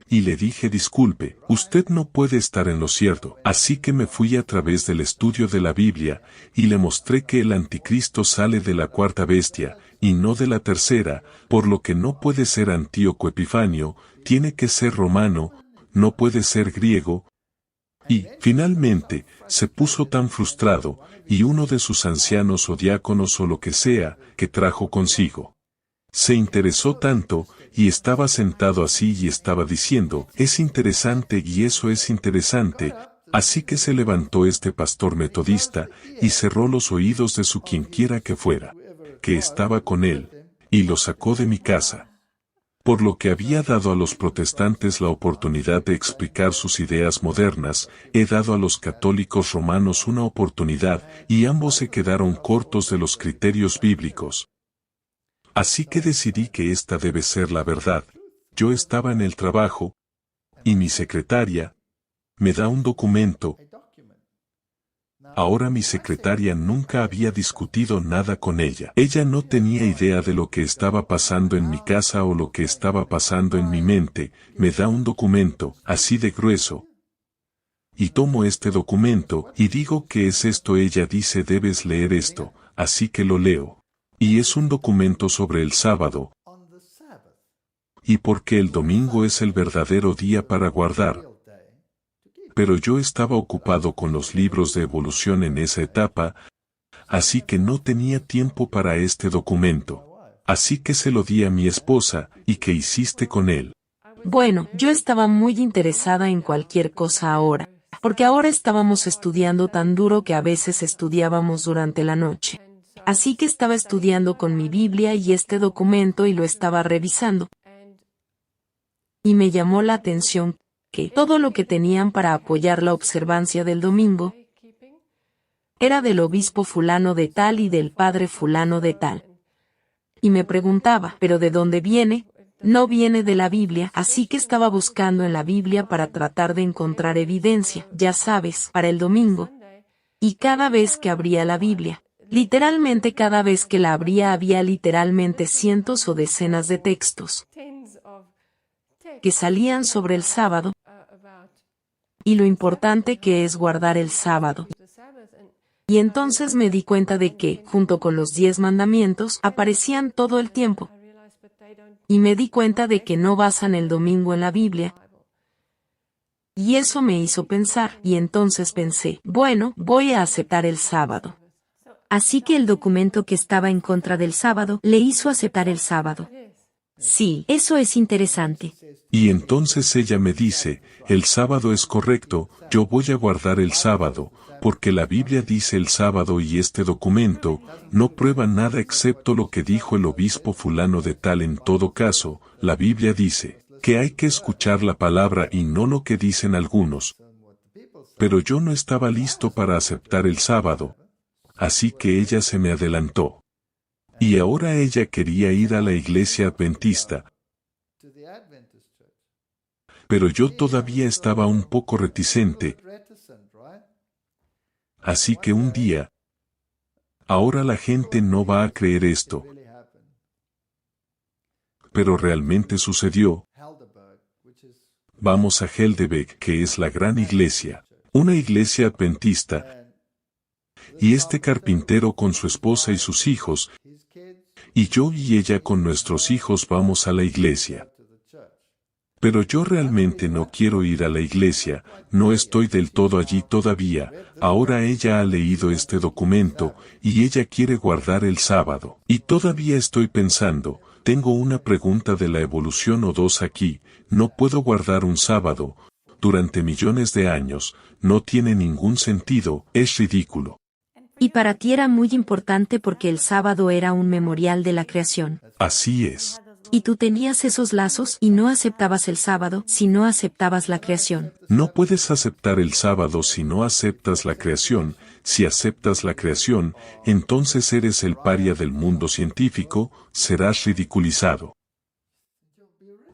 Y le dije disculpe, usted no puede estar en lo cierto. Así que me fui a través del estudio de la Biblia, y le mostré que el anticristo sale de la cuarta bestia, y no de la tercera, por lo que no puede ser Antíoco Epifanio, tiene que ser romano, no puede ser griego. Y, finalmente, se puso tan frustrado, y uno de sus ancianos o diáconos o lo que sea, que trajo consigo. Se interesó tanto, y estaba sentado así y estaba diciendo, es interesante y eso es interesante, así que se levantó este pastor metodista, y cerró los oídos de su quienquiera que fuera, que estaba con él, y lo sacó de mi casa. Por lo que había dado a los protestantes la oportunidad de explicar sus ideas modernas, he dado a los católicos romanos una oportunidad, y ambos se quedaron cortos de los criterios bíblicos. Así que decidí que esta debe ser la verdad. Yo estaba en el trabajo, y mi secretaria me da un documento. Ahora mi secretaria nunca había discutido nada con ella. Ella no tenía idea de lo que estaba pasando en mi casa o lo que estaba pasando en mi mente. Me da un documento, así de grueso. Y tomo este documento, y digo ¿qué es esto? Ella dice debes leer esto, así que lo leo. Y es un documento sobre el sábado. Y porque el domingo es el verdadero día para guardar. Pero yo estaba ocupado con los libros de evolución en esa etapa, así que no tenía tiempo para este documento. Así que se lo di a mi esposa, ¿y qué hiciste con él? Bueno, yo estaba muy interesada en cualquier cosa ahora, porque ahora estábamos estudiando tan duro que a veces estudiábamos durante la noche. Así que estaba estudiando con mi Biblia y este documento y lo estaba revisando. Y me llamó la atención que todo lo que tenían para apoyar la observancia del domingo era del obispo fulano de tal y del padre fulano de tal. Y me preguntaba, ¿pero de dónde viene? No viene de la Biblia, así que estaba buscando en la Biblia para tratar de encontrar evidencia, ya sabes, para el domingo. Y cada vez que abría la Biblia, literalmente cada vez que la abría había literalmente cientos o decenas de textos que salían sobre el sábado, y lo importante que es guardar el sábado. Y entonces me di cuenta de que, junto con los 10 mandamientos, aparecían todo el tiempo. Y me di cuenta de que no basan el domingo en la Biblia, Y eso me hizo pensar, y entonces pensé, bueno, voy a aceptar el sábado. Así que el documento que estaba en contra del sábado le hizo aceptar el sábado. Sí, Eso es interesante. Y entonces ella me dice, el sábado es correcto, yo voy a guardar el sábado, porque la Biblia dice el sábado y este documento no prueba nada excepto lo que dijo el obispo fulano de tal. En todo caso, la Biblia dice que hay que escuchar la palabra y no lo que dicen algunos. Pero yo no estaba listo para aceptar el sábado, así que ella se me adelantó. Y ahora ella quería ir a la iglesia adventista, pero yo todavía estaba un poco reticente. Así que un día, ahora la gente no va a creer esto, pero realmente sucedió. Vamos a Heidelberg, que es la gran iglesia, una iglesia adventista, y este carpintero con su esposa y sus hijos, y yo y ella con nuestros hijos vamos a la iglesia. Pero yo realmente no quiero ir a la iglesia, no estoy del todo allí todavía. Ahora ella ha leído este documento, y ella quiere guardar el sábado. Y todavía estoy pensando, tengo una pregunta de la evolución o dos aquí, no puedo guardar un sábado, durante millones de años, no tiene ningún sentido, es ridículo. Y para ti era muy importante porque el sábado era un memorial de la creación. Así es. Y tú tenías esos lazos y no aceptabas el sábado si no aceptabas la creación. No puedes aceptar el sábado si no aceptas la creación. Si aceptas la creación, entonces eres el paria del mundo científico, serás ridiculizado.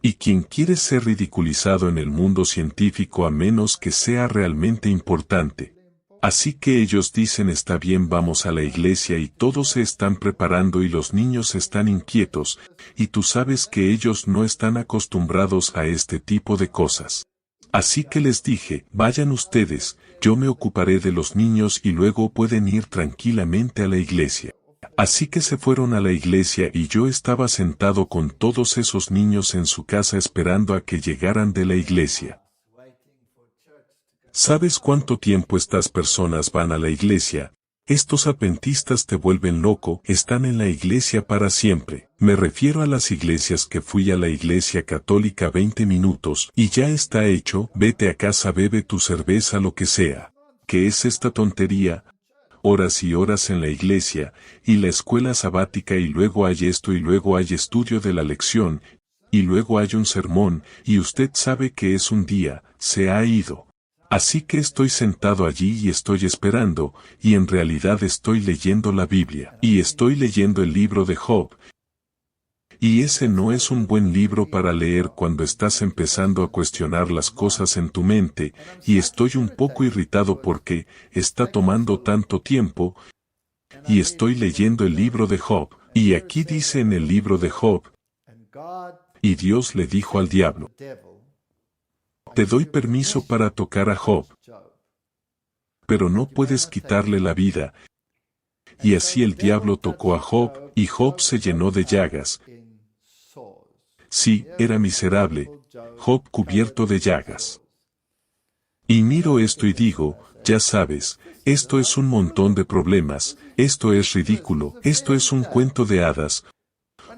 Y quien quiere ser ridiculizado en el mundo científico a menos que sea realmente importante. Así que ellos dicen está bien, vamos a la iglesia y todos se están preparando y los niños están inquietos, y tú sabes que ellos no están acostumbrados a este tipo de cosas. Así que les dije, vayan ustedes, yo me ocuparé de los niños y luego pueden ir tranquilamente a la iglesia. Así que se fueron a la iglesia y yo estaba sentado con todos esos niños en su casa esperando a que llegaran de la iglesia. ¿Sabes cuánto tiempo estas personas van a la iglesia? Estos adventistas te vuelven loco, están en la iglesia para siempre. Me refiero a las iglesias que fui a la iglesia católica 20 minutos y ya está hecho, vete a casa, bebe tu cerveza, lo que sea. ¿Qué es esta tontería? Horas y horas en la iglesia, y la escuela sabática y luego hay esto y luego hay estudio de la lección, y luego hay un sermón, y usted sabe que es un día, se ha ido. Así que estoy sentado allí y estoy esperando, y en realidad estoy leyendo la Biblia, y estoy leyendo el libro de Job. Y ese no es un buen libro para leer cuando estás empezando a cuestionar las cosas en tu mente, y estoy un poco irritado porque está tomando tanto tiempo, y estoy leyendo el libro de Job, y aquí dice en el libro de Job, y Dios le dijo al diablo, te doy permiso para tocar a Job, pero no puedes quitarle la vida. Y así el diablo tocó a Job, y Job se llenó de llagas. Sí, era miserable, Job cubierto de llagas. Y miro esto y digo, ya sabes, esto es un montón de problemas, esto es ridículo, esto es un cuento de hadas.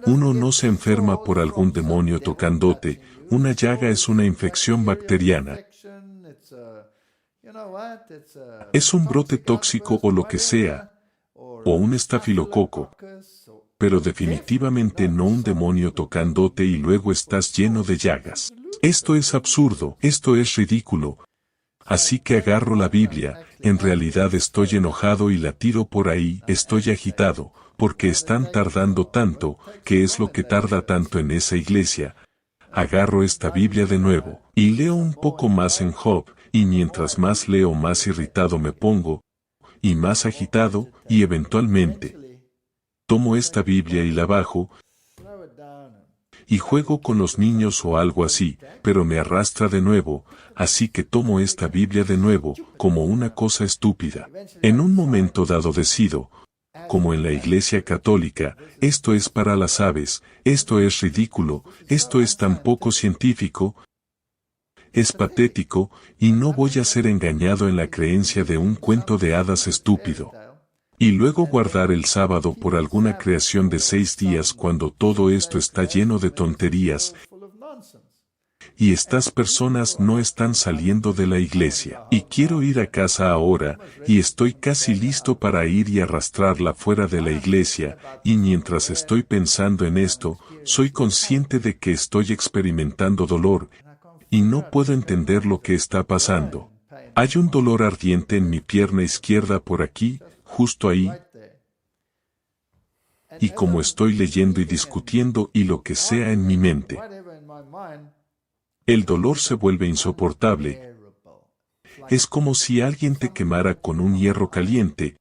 Uno no se enferma por algún demonio tocándote, una llaga es una infección bacteriana. Es un brote tóxico o lo que sea, o un estafilococo, pero definitivamente no un demonio tocándote y luego estás lleno de llagas. Esto es absurdo, esto es ridículo. Así que agarro la Biblia, en realidad estoy enojado y la tiro por ahí, estoy agitado, porque están tardando tanto, ¿qué es lo que tarda tanto en esa iglesia? Agarro esta Biblia de nuevo, y leo un poco más en Job, y mientras más leo más irritado me pongo, y más agitado, y eventualmente tomo esta Biblia y la bajo, y juego con los niños o algo así, pero me arrastra de nuevo, así que tomo esta Biblia de nuevo, como una cosa estúpida. En un momento dado decido, como en la Iglesia Católica, esto es para las aves, esto es ridículo, esto es tan poco científico. Es patético, y no voy a ser engañado en la creencia de un cuento de hadas estúpido. Y luego guardar el sábado por alguna creación de 6 días cuando todo esto está lleno de tonterías, y estas personas no están saliendo de la iglesia. Y quiero ir a casa ahora, y estoy casi listo para ir y arrastrarla fuera de la iglesia, y mientras estoy pensando en esto, soy consciente de que estoy experimentando dolor, y no puedo entender lo que está pasando. Hay un dolor ardiente en mi pierna izquierda por aquí, justo ahí, y como estoy leyendo y discutiendo y lo que sea en mi mente, el dolor se vuelve insoportable. Es como si alguien te quemara con un hierro caliente.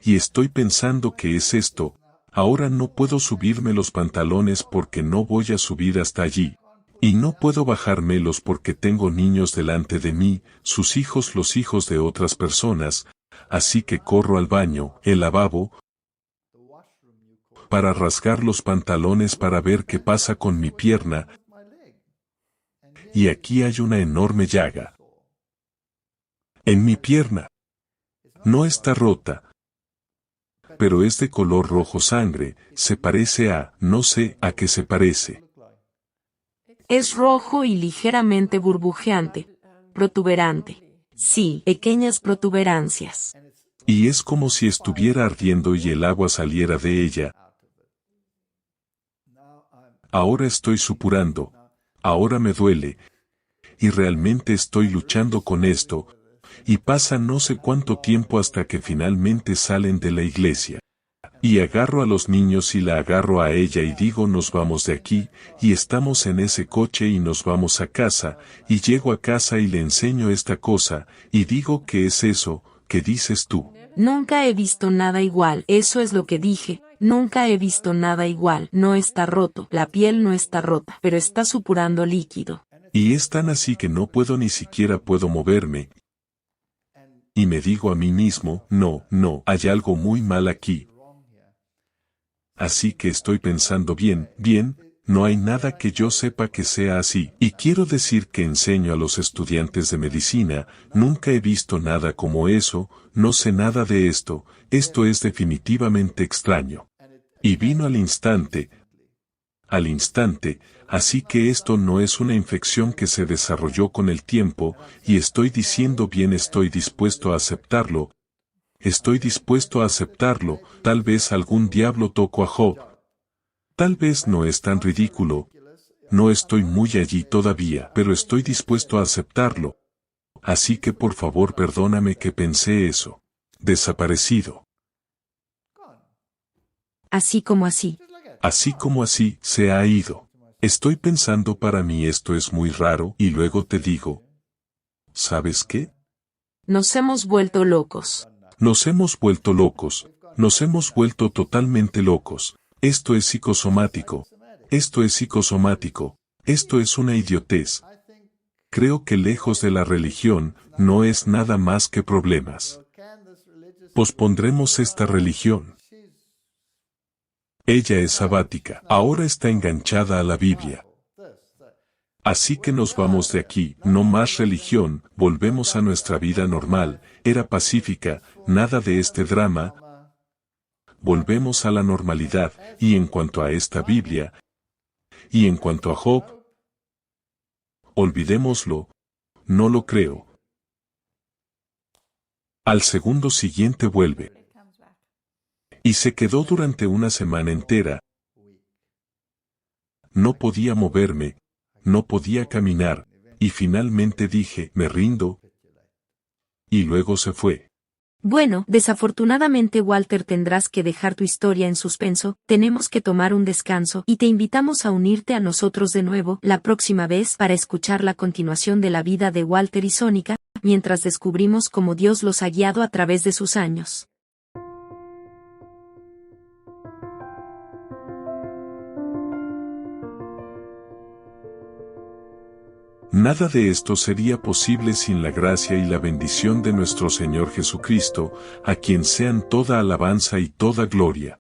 Y estoy pensando que es esto. Ahora no puedo subirme los pantalones porque no voy a subir hasta allí. Y no puedo bajármelos porque tengo niños delante de mí, sus hijos, los hijos de otras personas. Así que corro al baño, el lavabo, para rasgar los pantalones para ver qué pasa con mi pierna. Y aquí hay una enorme llaga en mi pierna. No está rota, pero es de color rojo sangre, se parece a, no sé a qué se parece. Es rojo y ligeramente burbujeante, protuberante. Sí, pequeñas protuberancias. Y es como si estuviera ardiendo y el agua saliera de ella. Ahora estoy supurando. Ahora me duele, y realmente estoy luchando con esto, y pasa no sé cuánto tiempo hasta que finalmente salen de la iglesia. Y agarro a los niños y la agarro a ella y digo nos vamos de aquí, y estamos en ese coche y nos vamos a casa, y llego a casa y le enseño esta cosa, y digo ¿qué es eso? ¿Qué dices tú? Nunca he visto nada igual, eso es lo que dije. Nunca he visto nada igual, no está roto, la piel no está rota, pero está supurando líquido. Y es tan así que no puedo ni siquiera puedo moverme. Y me digo a mí mismo, no, hay algo muy mal aquí. Así que estoy pensando bien, no hay nada que yo sepa que sea así. Y quiero decir que enseño a los estudiantes de medicina, nunca he visto nada como eso, no sé nada de esto es definitivamente extraño. Y vino al instante, así que esto no es una infección que se desarrolló con el tiempo, y estoy diciendo bien estoy dispuesto a aceptarlo, tal vez algún diablo tocó a Job. Tal vez no es tan ridículo, no estoy muy allí todavía, pero estoy dispuesto a aceptarlo. Así que por favor perdóname que pensé eso. Desaparecido. Así como así. Así como así, se ha ido. Estoy pensando para mí esto es muy raro y luego te digo, ¿sabes qué? Nos hemos vuelto locos. Nos hemos vuelto locos, nos hemos vuelto totalmente locos. Esto es psicosomático, esto es una idiotez. Creo que lejos de la religión, no es nada más que problemas. Pospondremos esta religión. Ella es sabática, ahora está enganchada a la Biblia. Así que nos vamos de aquí, no más religión, volvemos a nuestra vida normal, era pacífica, nada de este drama. Volvemos a la normalidad, y en cuanto a esta Biblia, y en cuanto a Job, olvidémoslo, no lo creo. Al segundo siguiente vuelve. Y se quedó durante una semana entera. No podía moverme, no podía caminar, y finalmente dije, me rindo. Y luego se fue. Bueno, desafortunadamente Walter tendrás que dejar tu historia en suspenso, tenemos que tomar un descanso y te invitamos a unirte a nosotros de nuevo la próxima vez para escuchar la continuación de la vida de Walter y Sónica, mientras descubrimos cómo Dios los ha guiado a través de sus años. Nada de esto sería posible sin la gracia y la bendición de nuestro Señor Jesucristo, a quien sean toda alabanza y toda gloria.